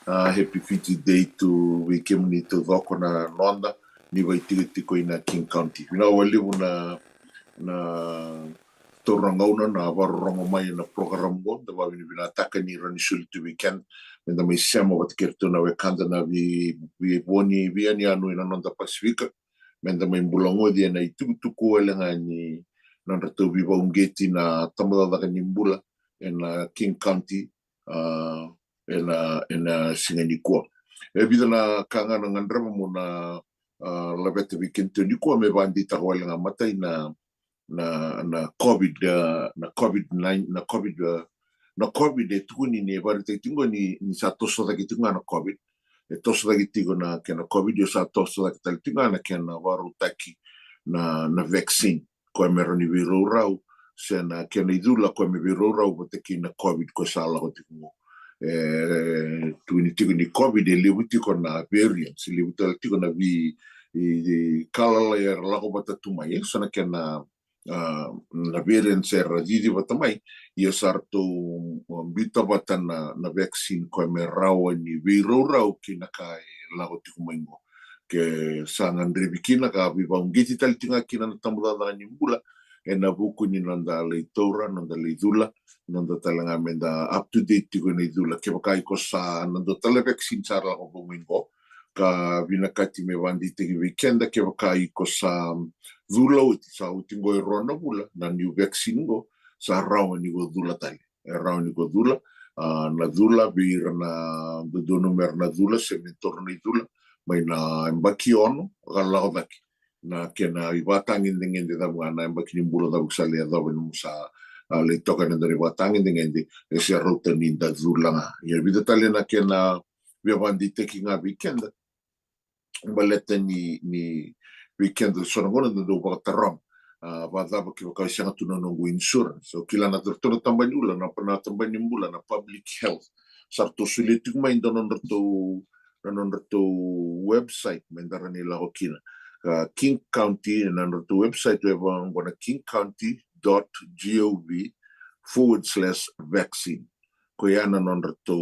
Happy 50 day to we came to Vokona Nonda, Nivaitiko in King County. We live na Torangona, na Varongomai in a program, the Vavina Takani Ranisul to weekend. When the Messiamo wat Kertuna Wakandana we boni Vianiano in another Pacific, when the Membulongo and I took to Kuelangani, Nanda to be Bongeti na Tamada Nimbula in King County, in Singanikua. Ebidana Kangana and Ramona Labetta weekend to Nikua me bandita Wallanga Mata na COVID na COVID e tukuni ni vari te tingo ni sa toso da kitunga na COVID e toso da kitingo na kena COVID yo sa toso da kitunga na kena varu taki na vaccine ko me roni viru rau se na kena idula ko me viru rau bote ki na COVID ko sa la tingo tuni tingo ni COVID e libuti ko na variants libuti tingo na vi kala la er la ko bata tumai so na kena na variants e radidi batamai ia sarto bita bata na vaccine ko me rawa ni viru rau ki na kai lago tikumaingo ke sangan rebikina ka viva ngiti taltinga kina na tamuda ni mbula e na buku ni nanda leitora nanda leidula nanda talanga menda up to date tiko ni dula ke bakai ko sa nanda tala vaccine sa lago bumingo ka vinakati me vandi te weekend ke bakai ko sa dula uti sa utingo e rona bula na new vaccine go sa rawa ni go dula tali rawa ni go dula na dula bir na do numero na dula se mentor ni dula mai na mbaki ono gala odaki na kena ibatangin dengan da mwana mbaki ni bula da usale da ben musa le toka na dari batangin dengan di ese ruta ni da dula nga ya vida tali na kena via bandi taking a weekend baleta ni weekend sono gona do bataram vadava ki ka sianga tuna no insurance so kila na doktor tambanyula na pana tambanyula na public health sarto sulitik mai donon to website mendarani la okina King County and on the website we have on kingcounty.gov/vaccine koyana non to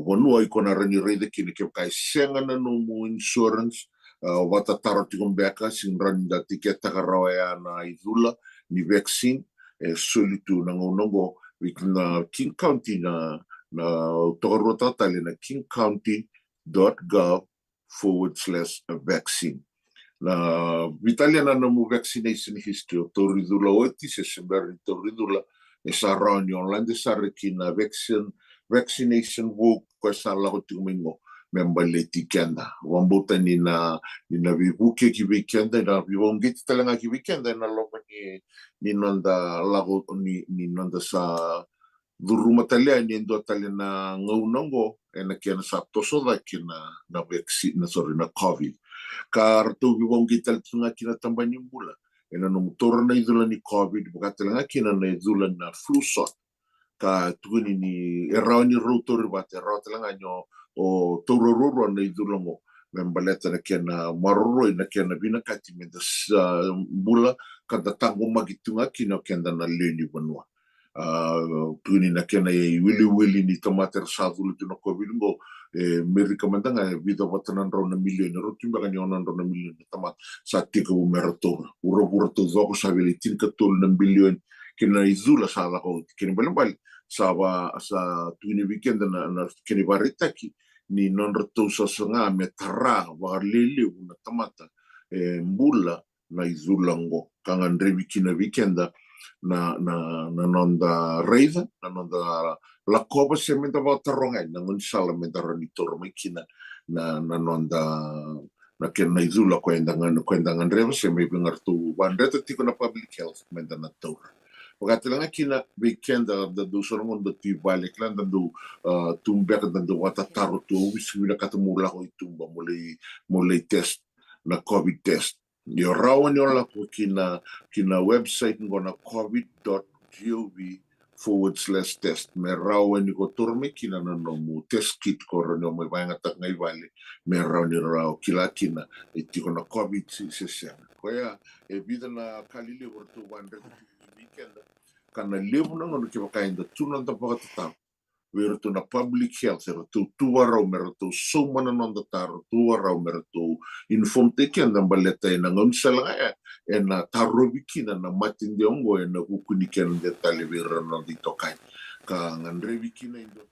wonu ay kona rani rede kini ke kai senga na no insurance wata taroti kumbeka sing rani da tiketa karawaya na idula ni vaccine solitu na ngongo wikna King County na tokorota tali na kingcounty.gov/vaccine na Italiana na mo vaccination history to ridula oti se sember to ridula esa rani online sa rekina vaccination book ko sa la ko tumingo membaleti kenda wambuta ni na vibuke ki weekend na vivongiti talanga ki weekend na lopa ni nanda lago ni nanda sa Duruma tale ni ndo tale na ngaunongo ena kena sa tosoda kina na vaccine na sorry na COVID. Kartu bibong kita tunga kina tambani mula. Ena no motor na idula ni COVID bukatela nga kina na idula na flu shot. Ka tuni ni erao ni rotor bate erao tela nga nyo o torororo na idula mo. Membaleta na kena maroro na kena binakati menda mula kada tango magitunga kina kenda na leni banua. Tuni na kena wili ni tamater sadulu tuna COVID ngo Amerika mandanga vida watanan rona milion ro timba kan yonan rona milion tamat sa tika umerator uro to zoko sa veli tin ka tol na bilion kina izula sa la ko kini balambal sa tuni weekend na kini barita ki ni non roto sa nga metara wa lele una tamata mbula na izulango kangan revi kina weekenda na nonda reida na nonda la copa se menta volta rongai na ngon sala menta roni toro makina na nonda na ken na izula kwendangan reva se me bingar tu bandeta tiko na public health menta na tora Pagkatila kina weekend da do sorong do ti vale klan da do tumbek da do wata taro to wiswila katumula ko itumba mulai test na COVID test. Yo rawan yo la ko kina website ngona covid.gov/test. Me rawan ko turme kina na no mo test kit ko ro mo banga tak ngai vale. Me rawan ni raw kila kina itiko na COVID session. Koya e vida na kalile wortu wanda weekend kana levu na ngono kiwa kainda tunan ta pakatata wero to na public health ero to tuara o mero to so mana non da taro tuara o mero to inform te kenda baleta ina ngon sala ena taro bikina na matin de ongo ena kukuni kenda tale wero no di tokai ka ngandre bikina indo.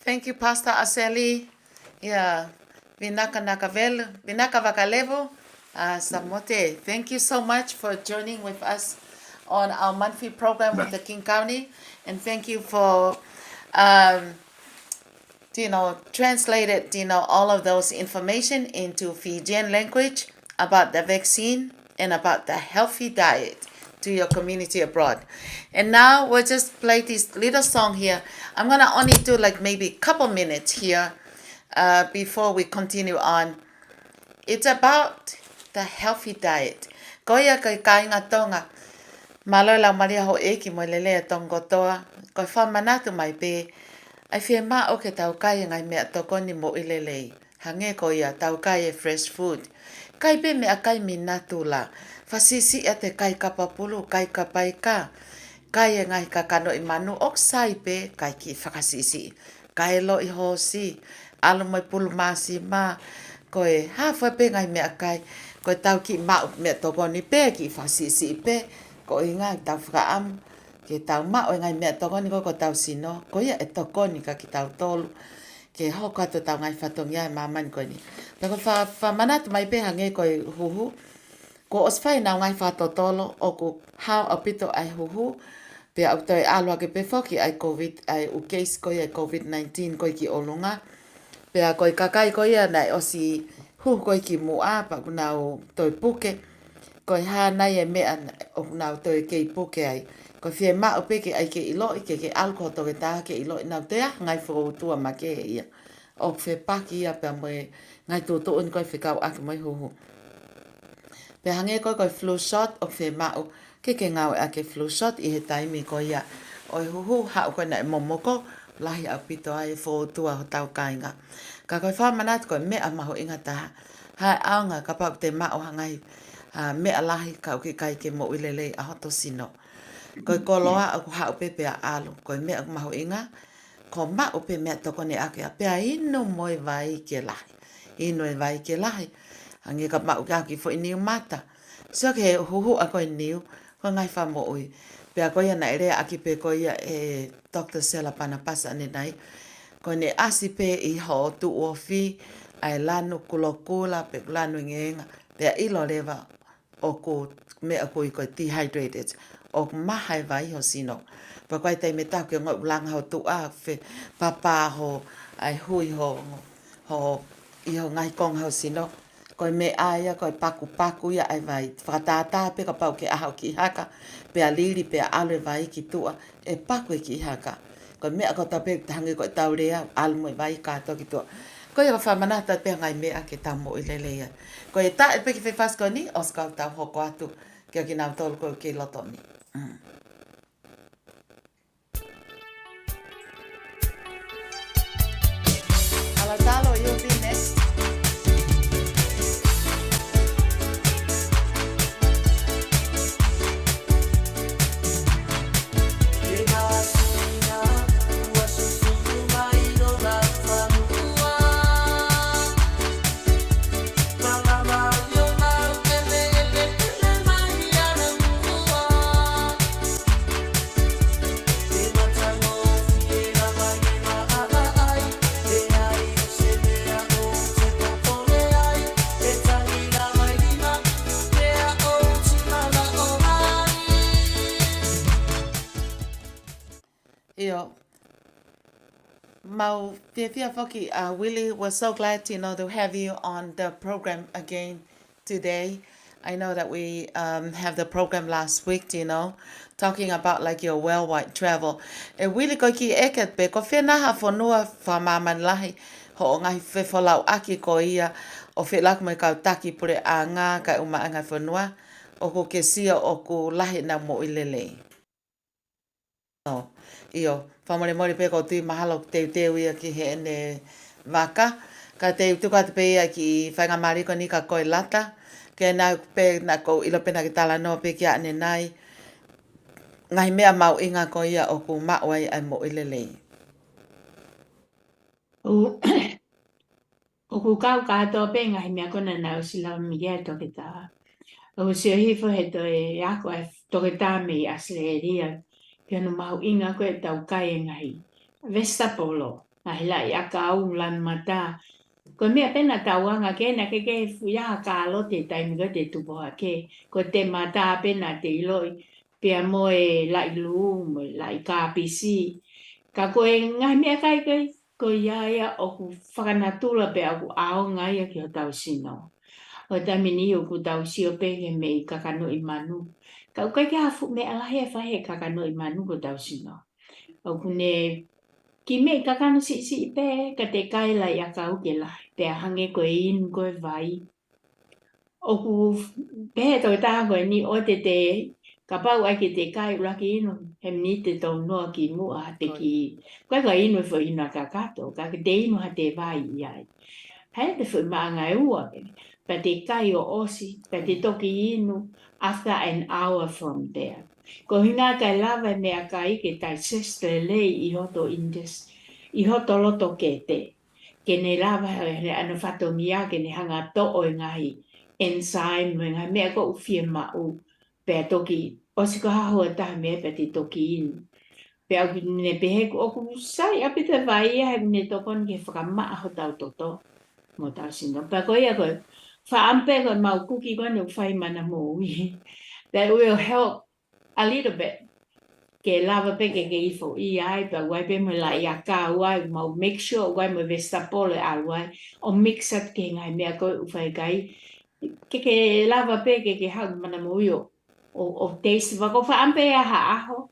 Thank you, Pastor Aseli. Yeah, vinaka vakalevo. Samote, thank you so much for joining with us on our monthly program with the King County, and thank you for translated all of those information into Fijian language about the vaccine and about the healthy diet to your community abroad. And now we'll just play this little song here. I'm gonna only do like maybe a couple minutes here before we continue on. It's about the healthy diet. Koia kai kainga tonga. Malo la maria ho eki mo lele tongo toa. Ko fa manatu mai pe. Ai fie ma o ke tau kai ngai me toko ni mo ilele. Hange ko ia tau kai fresh food. Kai pe me akai minatu la. Fasisi ate kai kapapulu kai kapai ka. Kai ngai kakano i manu ok sai pe kai ki fakasisi. Kai lo i hosi. Alo mai pulu masi ma. Koe hafa pe ngai me akai. Koe tau ki ma me toko ni pe ki fasisi pe. Ko inga tau whakaam, ke tau mao ngai mea tokoni ko tau sino, ko ia e tokoni ka ki tau tolu, ke hoko ato tau ngai whatongia e mamani ko ni. Peko whamanatu mai peha nge ko huhu, ko oswhai nau ngai whatotolo o ko hao apito ai huhu, pe au toi alua ke pe foki ai COVID, ai u case ko ia COVID-19 ko ki olunga, pe a ko kakai ko ia nai osi huhu ko ki mua, pa kunau toi puke, ko ha nai e mea o nau toi kei puke ai. Ko fie ma o peke ai ke ilo i ke alko to ke taha ke ilo i nau te ngai whakautua ma ke ia. O whe paki ia pe moe ngai tō un koe whikau ake mai huhu. Pe hange koe flu shot o whe ma o ke ngau ake flu shot i he taimi ko ia. O huhu hao koe na e momoko lahi au pito ai whakautua ho tau kainga. Ka koe whamanat koe mea maho inga taha. Hai aonga ka pau te ma o hangai. Mea lahi ka uke kai ke mo ilele a hoto sino. Koe koloa aku hau pepe a alu. Koe mea maho inga. Ko ma upe mea toko ne ake a pea ino moe vai ke lahi. Ino e vai ke lahi. Hangi ka ma uke aki fo iniu mata. So ke huhu a koe niu. Koe ngai wha mo ui. Pea koe na ere aki pe koe e Dr. Sela Panapasa ne nai. Koe ne asi pe i ho tu uofi. Ai lanu kulokula pe lanu ngenga. Pea ilo lewa. O ko mea koe koe dehydrated. O mahai vai ho sino. Pa koe tei me tau ke ngoi ulanga ho tu a fe papa ho ai hui ho i ho ngai kong ho sino. Koe me aia koe paku ia ai vai. Whakatata pe ka pau ke aho ki haka. Pea liri pea alwe vai ki tua. E paku e ki haka. ko mea ko tape hangi ko tau rea al mo vai ka to ki to ko ia fa mana ta pe ngai mea ke ta mo ile le ia ko e ta pe ki fe fas ko ni os ka ta ho ko atu ke ki na tol ko ke loto ni ala talo you be next. Mau Fia Foki, Willie, we're so glad to to have you on the program again today. I know that we have the program last week, talking about like your worldwide travel. E Willie ko ki eket pe ko fena ha fonua fa maman lahi ho ngai fe folau aki ko ia o fe lak mai ka taki pure anga ka uma anga fonua o ko ke sia o ko lahi na mo ilele. No. Io, whamore mori pe ko tui mahalo te ia ki he ene waka. Ka te tuka te pe ia ki whainga mariko ni ka koe lata. Ke nā pe na ko ilo pena ki tala noa pe ki ane nai. Ngai mea mau inga ko ia o ku mawai ai mo ilele. O ku kau katoa pe ngai mea kona nau sila mia toke tā. O sio hifo he toi ako e toke tā me asle ria. Pia no mau inga koe tau kai ngai. Vesta polo. Ngai lai a ka au lan mata. Ko mea pena tau anga ke na ke fuia ka lote taimi ko te tupoha ke. Ko te mata pena te iloi. Pia moe lai lu, moe lai ka pisi. Ka koe ngai mea kai koe. Ko iaia o ku whakanatula pe aku ao ngai ki o tau sino. O tamini o ku tau sio pe ke mei kakano i manu. Kau kai ke hafu me alahe e whahe kakano i manu ko tau sino. O kune ki me kakano si pe ka te kai lai a kau ke lai. Pe a hange koe inu koe vai. O ku pehe toi taha koe ni o te ka pau ai ke te kai uraki inu. He ni te tau noa ki mua te ki. Koe ka inu e fo inu a kakato. Ka te inu ha te vai iai. Hei te fo maanga e ua. Pa te kai o osi. Pa te toki inu. After an hour from there. Ko hina kai lava mea kai ke tai sestre lei I hoto indes. I hoto loto ke te. Ke ne lava he anu whato mia ke ne hanga to o ngahi. Enzyme ngai mea ko uwhia mau. Pea toki. Osi ko haho taha mea pe te toki inu. Pea ne pehe ko oku sai api te vai ia he ne tokon ke whakamaa ho tau toto. Mo tau sino. Pea ko ia ko. Whaampe ko mau kuki ko ne whai mana mo ui. That will help a little bit. Ke lava pe ke ifo I ai pa wai pe mo la ia ka wai mau make sure wai mo vesta pole a wai o mix up ke ngai mea ko whai kai. Ke lava pe ke hau mana mo ui o taste wa ko whaampe aha aho.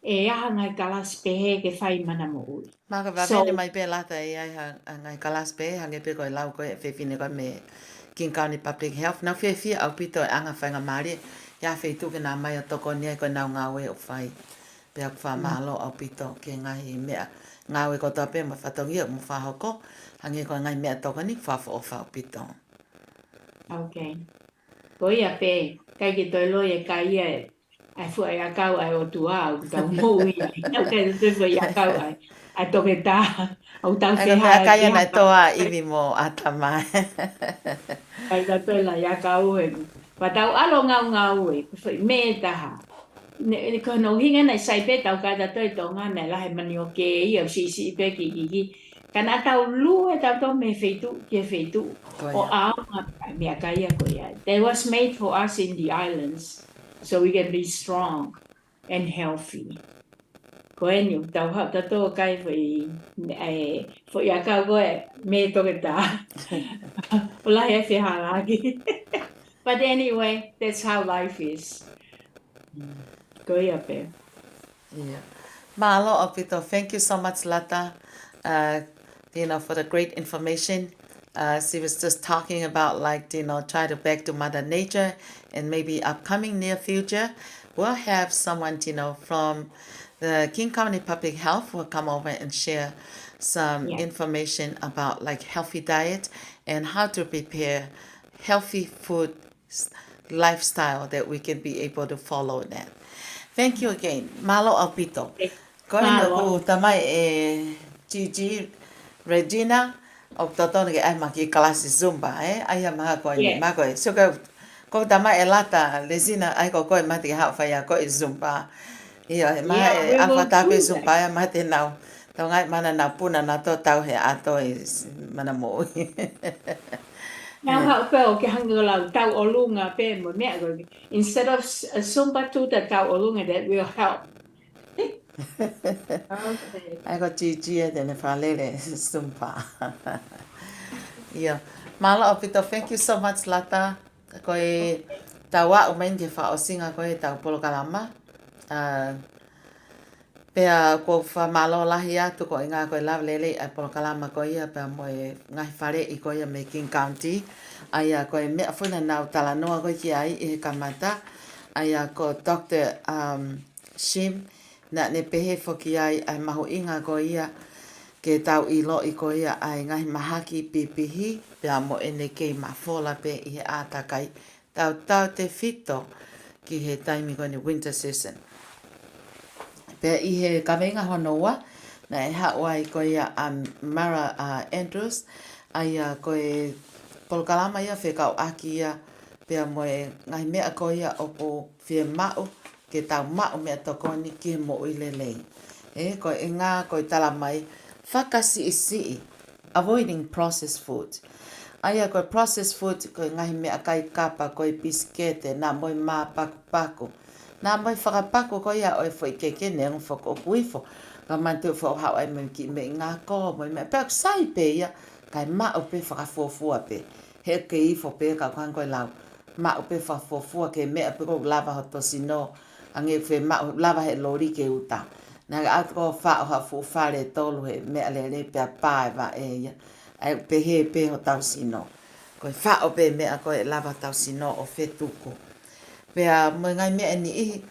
E aha ngai kalas pehe ke whai mana mo ui. Maka wawene mai pe lata e ai ngai kalas pe hange pe koe lau koe whewhine koe me King County Public Health. Nau whiawhia au pito e anga whainga maari. Ia whaitu ke nā mai o toko nia koe nau ngāwe o whai. Pe aku wha mahalo au pito ke ngahi mea. Ngāwe ko tō pe ma whatongi o mu whahoko. Hange koe ngai mea toko ni whawha o whao pito. Okay. Ko ia pe. Kai ke toi lo e kai ia ai fu ai a kau ai o tua au tau mo ia. Au kai te fu ai a kau ai. Ai toke tā. Au tau whiha. Ai kai ana toa iwi mo atama. Ai ka toi la ia kau e. Pa tau alo ngau e. Me taha. Ko no hinga nei sai pe tau ka toi tonga me la he mani o ke ia si pe ki. Kana tau lu e tau to me feitu ke feitu. O au me ka ia ko ia. They was made for us in the islands. So we can be strong and healthy. Ko eni tau hau tato kai fo ia kau koe me toke tā. Ola he whiha lagi. But anyway, that's how life is. Ko ia pe. Yeah. Mahalo Opito. Thank you so much, Lata, for the great information. She was just talking about try to back to Mother Nature and maybe upcoming near future. We'll have someone, from the King County Public Health will come over and share some information about healthy diet and how to prepare healthy food lifestyle that we can be able to follow that. Thank you again. Malo Alpito. Ko tamai Gigi Regina of Totonga ai maki klase Zumba ai maha ko ni mako so ko tamai elata lesina ai ko mati ha fa ya ko Zumba. Ia ma tape Zumba ya mate now. Tongai mana na puna na to tau he ato mana mo. Now how well ke hangula tau olunga pe mo me instead of Zumba to the tau olunga that will help. Okay. I got Gigi and Falele Zumba. Yeah. Malo Opito, thank you so much, Lata. Koe tawa umain ke fa osinga koe tau polo kalama. Pea ko fa malo lahi atu ko inga koe lav lele a polo kalama koe ia pea moe ngai whare i koe me King County. Aia koe mea funa nau tala noa koe ki ai i kamata. Aia ko Dr. Shim na ne pehe foki ai ai mahu inga ko ia ke tau i lo i ko ia ai ngahi mahaki pipihi pea mo ene kei mafola pe i he atakai tau te fito ki he taimi ko ni winter season. Pea i he kawenga honoa na e haua i ko ia Mara Andrews ai ko e polkalama ia whekau aki ia pea mo e ngahi mea ko ia opo whie mau ke tau mau mea tokoni ki mo i lelei. Ko e ngā ko i tala mai whakasi isi avoiding processed food. Aia ko processed food ko i ngahi mea kai kapa ko i biskete na moi mā paku. Na moi whakapaku ko ia o e fo i keke ne ngu whako kuifo. Ka mantu whao hao ai me ki me ngā ko moi mea. Pea sai pe ia kai mau pe whakafuafua pe. He ke ifo pe ka kwanko i lau. Mau pe whakafuafua ke mea pe ko lava hoto sino. Ange fe ma lava he lori ke uta na atko fa ha fu fare tolu he me ale le pe pa va e ai pe he pe ho tau sino ko fa o pe me ko lava tau sino o fe tuko pe a mo ngai me ni i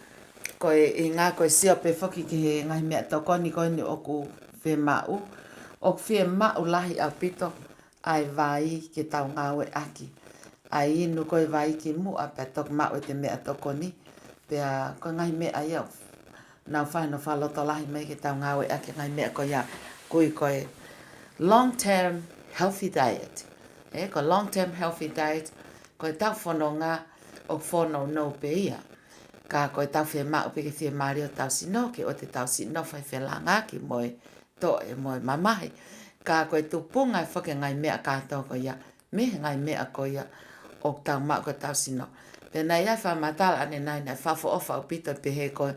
ko e nga ko si o pe foki ke ngai me to ko ni o ku fe mau o fe mau lahi a pito ai vai ke tau ngawe aki ai no ko vai ki mu a pe tok mau te me to ko ni pea ko ngai me ai au na no fa loto lahi me ke tau ngawe ake ngai me ko ia kui koe long term healthy diet ko long term healthy diet ko tau fononga o fono no pe ia ka ko tau fe ma o pe ke fe mario tau sino ke o te tau sino fai fe langa ki moe to e moe mamahi ka ko tu punga foke ngai me ka to ko ia me ngai me ko ia o tau ma ko tau sino Pena ia wha matala ane nai nai whafo ofa o pito pe he koe.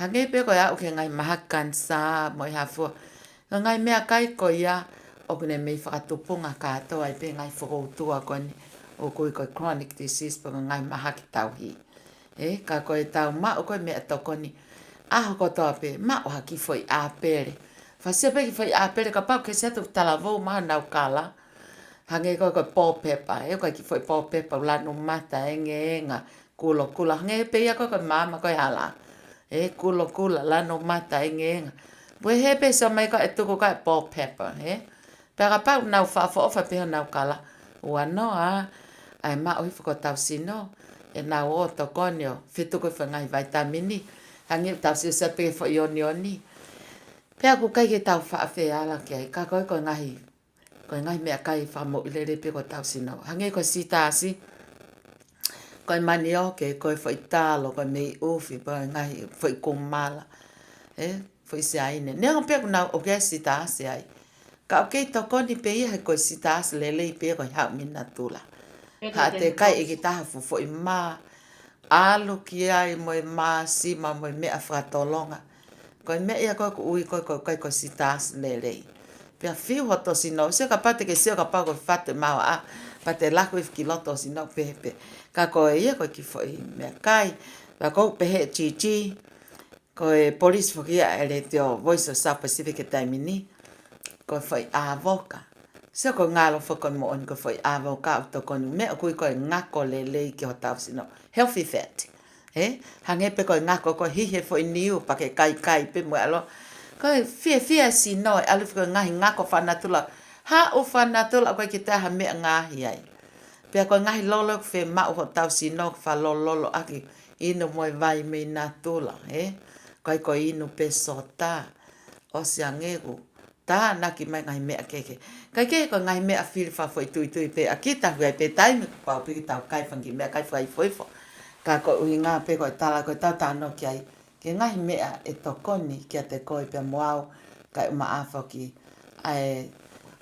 Hange pe koe au ke ngai mahakan sa moi hafua. Ngai mea kai koe ia o kune mei whakatupunga katoa i pe ngai whakoutua koe ni o koe koe chronic disease pa ngai mahaki tauhi. Ka koe tau ma o koe mea toko ni aho kotoa pe ma o haki foi a pere. Whasia pe ki foi a pere ka pau ke setu tala vau maha nau kala. Hange ko paw pepper ko ki foi paw pepper la no mata enga kulo hange pe ia ko mama ko hala kulo la no mata enga we he pe so mai ko etu ko paw pepper pera pa na fa pe na kala wa no ai ma o ko tau sino e na o to konyo fitu ko fa ngai vitamini hange tau si se pe fo yoni pe ku kai ke tau fa fe ala ke ka ko ngai ko ngai mea kai wha mo ilere pe ko tau sino. Hange ko si tāsi, ko mani o ke ko whai tālo, ko mei uwhi, ko ngai whai kumala. Whai se aine. Nea pe ko nau o ke si tāsi ai. Ka o kei toko ni pe ia he ko si tāsi lele pe ko hau mina tula. Ha te kai e ki taha fu whai mā. Alu ki ai mo mā sima mo mea whakatolonga. Ko mea ia ko ui ko kai ko si tāsi lele. Pea fiu hoto sino, se ka pate ke se ka pa ko fate mau pate lako if ki loto sino pepe. Ka ko ia ko ki foi me kai, ka ko pe he chichi, ko e police fokia ele teo Voice of South Pacific e taimini ko foi avoka se ko ngalo fo ko mo on ko foi avoka to ko me ko ngako le ki ho tau sino healthy fat hange pe ko ngako ko hihe foi niu pa ke kai pe mo alo ko fia sino alu ko ngako fa natula ha o fa natula ko ki ta ha me ngahi ai pe ko ngahi lolo fe ma o tau sino fa lolo aki ino mo vai me natula ko ino pe sota o siangegu ta na ki mai ngai mea keke kai ko ngai mea feel fa foi tui pe akita vai pe time pa pe ta kai fangi mea kai fai foi fo ka ko uinga pe ko tala ko ta no ki ai ke ngai mea e tokoni ki te ko pe moao kai ma afo ki ai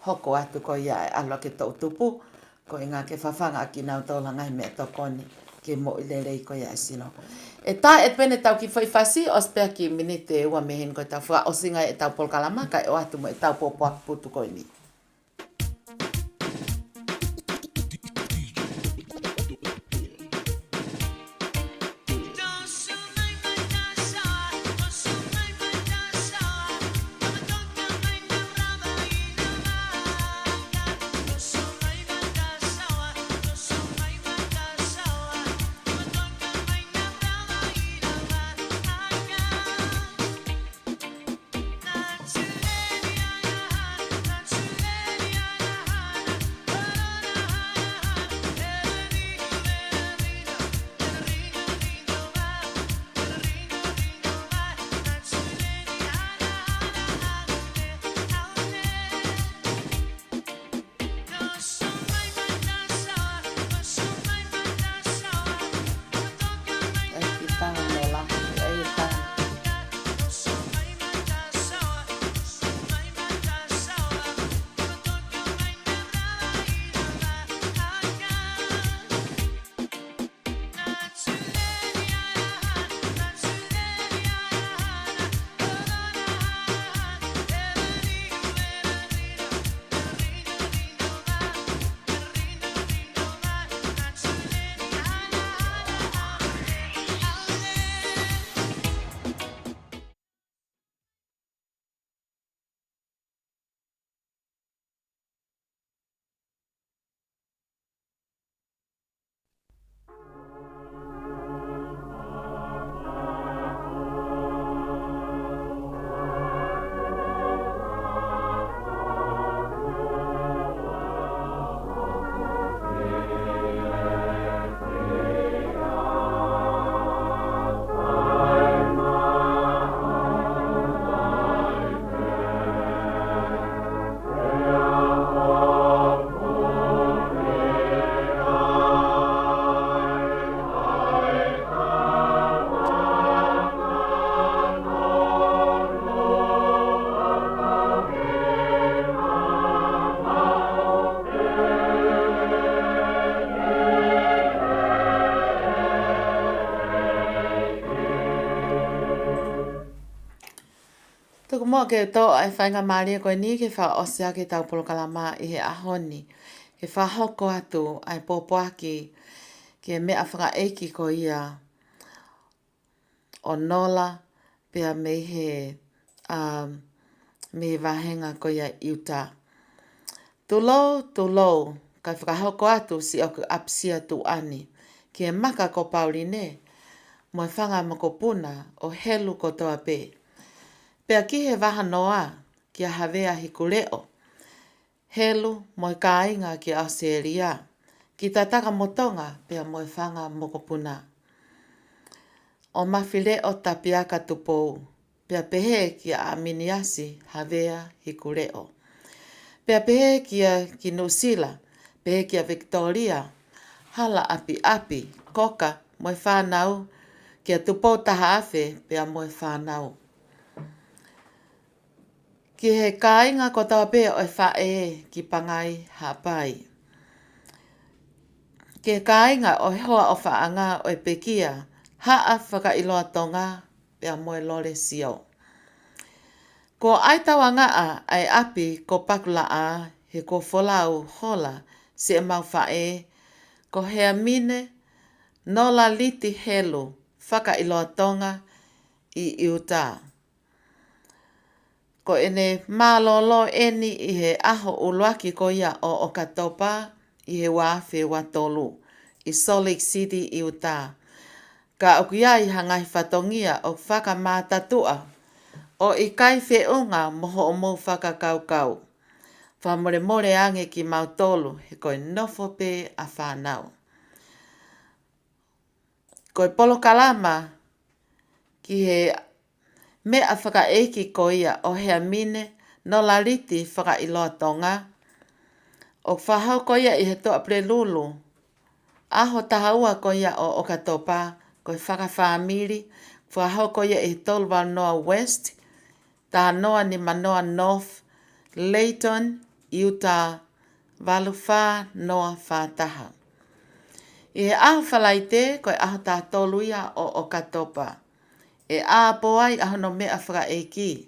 hoko atu ko ia alo ke to tupu ko inga ke fafanga ki na to la ngai mea tokoni ke mo ile ko ia sino e ta e pene tau ki foi fasi o spea ki minite ua mehen ko tau fua o singa e tau polkalama ka e o atu mo e tau popoa putu ko ini. Tuku mo ke to ai whainga maria koe ni ke wha osea ke tau polokalama i he ahoni. Ke wha hoko atu ai popoaki ke mea whanga eiki ko ia o nola pia me he me wahenga ko ia iuta. Tulou, kai whakahoko atu si oku apsia tu ani. Ke maka ko Pauline, mo whanga mako puna o helu ko toa pe. Pea ki he waha noa ki a hawea hikuleo. Helu mo ka inga ki Australia. Ki tataka motonga pea mo whanga moko puna. O mawhile o tapiaka tupou. Pea pehe ki a aminiasi hawea hikuleo. Pea pehe ki New Zealand, pehe ki a Victoria, hala api, koka, moi whanau, ki a tupou taha awhe, pea moi whanau. Ki he kāinga ko tawa pea o whae ki pangai hapai. Ki he kāinga o hoa o whaanga o pekia, haa whakailoa tonga, pea moi lore sio. Ko aitawa ngaa ai api ko pakula a he ko folau hola se e mau whae ko hea mine nola liti helu whaka iloa tonga I Utah. Ko ene malolo eni I he aho uluaki ko ia o Okatopa I he wafe watolu I Salt Lake City, Utah. Ka okuia I hangai whatongia o whakamātatua o I kai whiunga moho o mou whakakaukau. Whamore more ange ki mautolu he koe nofo pe a whanau. Koe polo kalama ki he mea whakaeki ko ia o hea mine no la riti whakailoa tonga. O whahau ko ia I he toa prelulu. Aho tahaua ko ia o Okatopa koe whakawhamiri. Whahau ko ia I he tolwa noa west. Taha noa ni manoa north. Layton, Utah, Walufa, noa whataha. I he aho whalaite koe aho tātolu ia o Okatopa. E āpoai aho no mea whakaeki.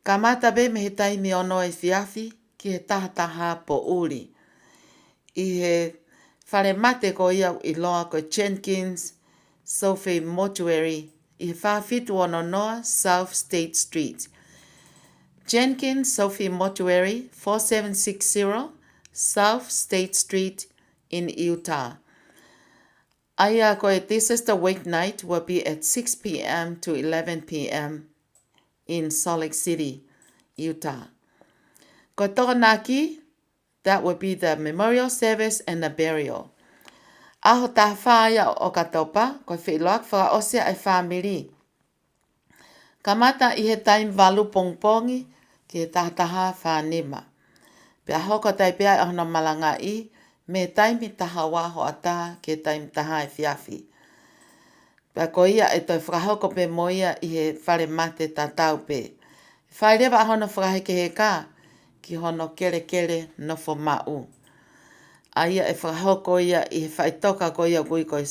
Ka mata be me he taimi ono e whiawhi ki he tahataha po uri. I he whare mate ko ia I loa ko Jenkins, Sophie Mortuary, I he whawhitu ono noa South State Street. Jenkins Sophie Mortuary, 4760 South State Street in Utah. Aya koe, this is the weeknight, will be at 6 p.m. to 11 p.m. in Salt Lake City, Utah. Ko tokonaki, that will be the memorial service and the burial. Aho ta whaia o Okatopa, koe whiloak whakaosea ai whamiri. Kamata I he taim walu pongpongi ki he tahataha whanima. Pea hoko tai pea I hono malanga I, me taimi taha waho ata ke taimi taha e whiawhi. Pea ko ia e toi whakahoko pe moia I he whare mate tatau pe. Whai rewa hono whakaheke he ka, ki hono kere kere nofo mau. A ia e whakahoko ia I he whaitoka ko ia gui ko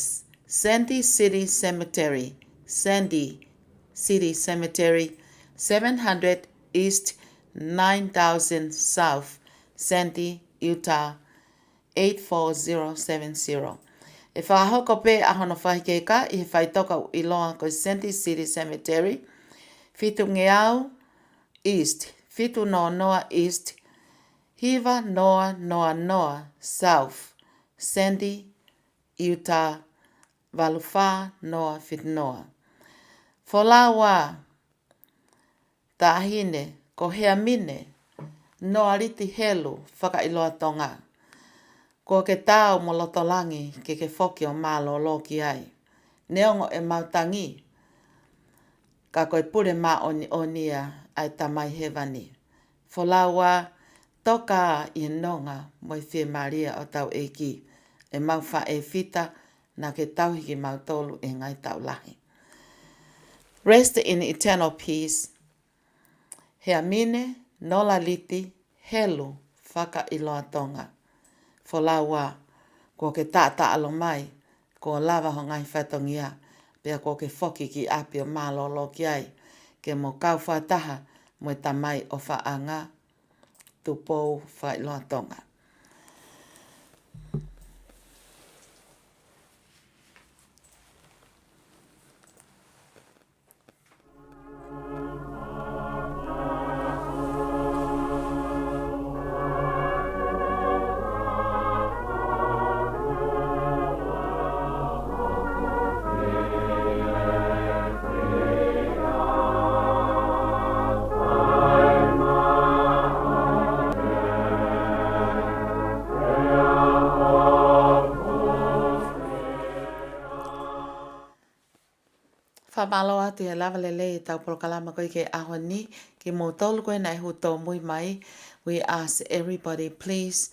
Sandy City Cemetery. Sandy City Cemetery, 700 East 9000 South, Sandy, Utah, 84070. E whahoko pe a hono whahikeka I he whaitoka I loa ko Sandy City Cemetery, Fitu Ngeau East, Fitu Noa East, Hiva Noa South, Sandy, Utah, Walufa Noa Fitnoa. Folawa tahine ko hea mine no ariti helu whakailoa tonga. Ko ke tau mo lotolangi ke whoki o malo loki ai. Neongo e mautangi ka koe pure ma onia ai tamai hewani. Folawa toka I nonga mo I whie Maria o tau eki e mauwha e fita na ke tauhiki mautolu e ngai tau lahi. Rest in eternal peace. Hea mine, nola liti, helu, whaka iloa tonga. Folaua, ko ke tata alo mai, ko lava ho ngai whatongia, pea ko ke whoki ki api o malolo ki ai, ke mo kau whataha, mo tamai o whaanga, tupou wha iloa tonga. Whamalo atu e lava lele tau polokalama koe ke ahoni ke mo tolu koe nai huto mui mai. We ask everybody please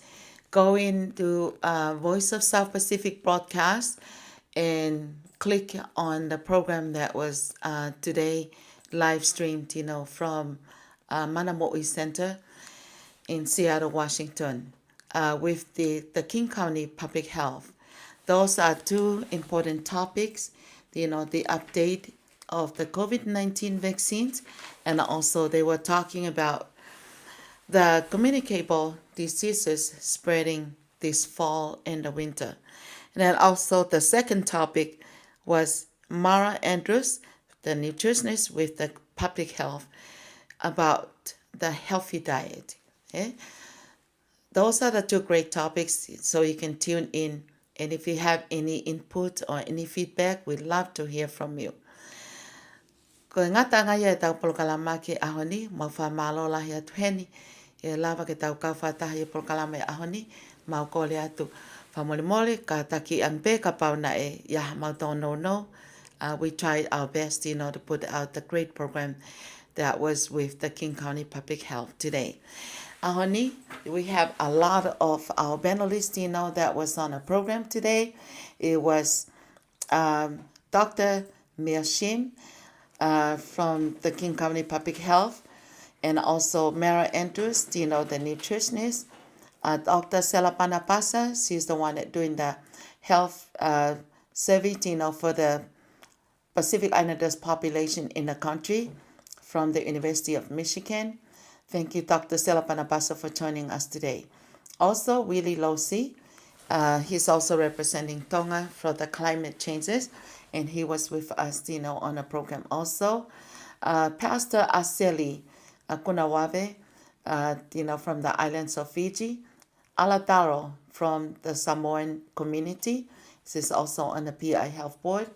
go into Voice of South Pacific broadcast and click on the program that was today live streamed, from Manamo'i Center in Seattle, Washington, with the King County Public Health. Those are two important topics, the update of the COVID-19 vaccines, and also they were talking about the communicable diseases spreading this fall and the winter. And then also the second topic was Mara Andrews the nutritionist with the public health about the healthy diet. Okay? Those are the two great topics, so you can tune in. And if you have any input or any feedback, we'd love to hear from you. Ko ngata nga ia tau polokalama ke ahoni, mau whamalo lahi atu heni, e lava ke tau kawhatahi polokalama e ahoni, mau kole atu whamolimole, ka taki ampe ka pauna e yaha mau no. We tried our best, to put out the great program that was with the King County Public Health today. Ahoni, we have a lot of our panelists, that was on a program today. It was Dr. Mirshim from the King County Public Health, and also Mara Andrews, the nutritionist. Dr. Selapana Pasa, she's the one that doing the health survey, for the Pacific Islanders population in the country from the University of Michigan. Thank you, Dr. Selapana Pasa, for joining us today. Also, Willie Losi, he's also representing Tonga for the climate changes, and he was with us, on a program also. Pastor Aseli Kunawabe, from the islands of Fiji. Alataro from the Samoan community. This is also on the PI Health Board.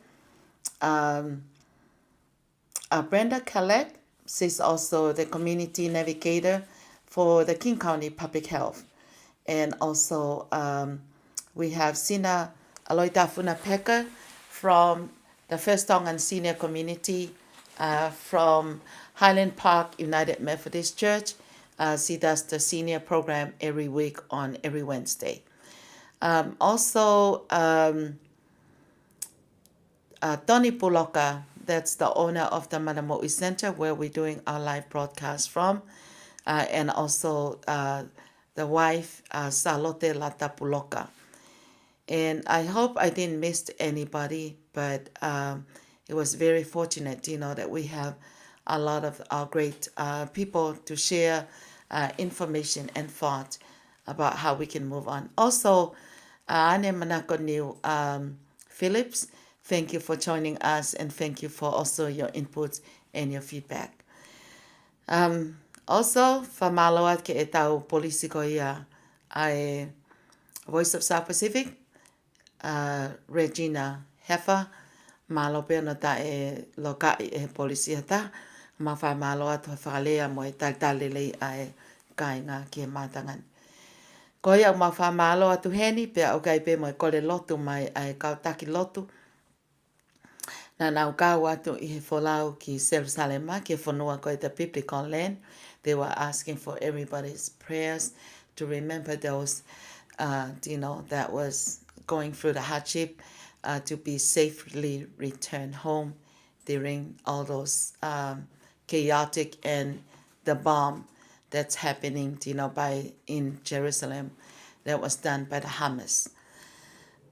Brenda Kellett, she's also the community navigator for the King County Public Health. And also we have Sina Aloitafuna Peka from the First Tongan Senior Community from Highland Park United Methodist Church. She does the senior program every week on every Wednesday. Also, Tony Puloka, that's the owner of the Manamo'i Center where we're doing our live broadcast from. And also the wife, Salote Lata Puloka. And I hope I didn't miss anybody, but it was very fortunate, that we have a lot of our great people to share information and thought about how we can move on. Also, Ane Manako New Phillips, thank you for joining us, and thank you for also your inputs and your feedback. Also, whamaloat ke e tau polisiko ia ai Voice of South Pacific, Regina Heffer, malo pe no ta e loka e polisia ta, ma whamaloat whaalea mo e talele ai kainga ki e mātangan. Ko ia ma whamalo atu heni, pe au kai pe mo e kore lotu mai ai kautaki lotu. Na nau kau atu I he wholau ki Jerusalema, ki e whanua ko e the biblical land. They were asking for everybody's prayers to remember those, that was going through the hardship, to be safely returned home during all those chaotic and the bomb that's happening, in Jerusalem that was done by the Hamas.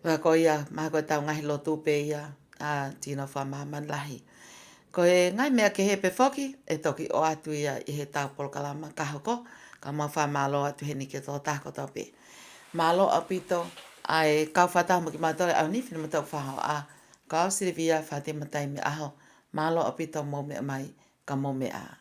Ko ia mago tau ngahi lotu pe ia, whamaman lahi. Ko e ngai mea ke he pe whoki, e toki o atu ia I he tau polokalama kahoko, ka mau whamalo atu he ni ke tō tāko tau pe. Malo apito, ai kau whataha mo ki mātore au ni whina matau whahao a, kau sirivia whate matai me aho, malo apito mo me mai, ka mo me a.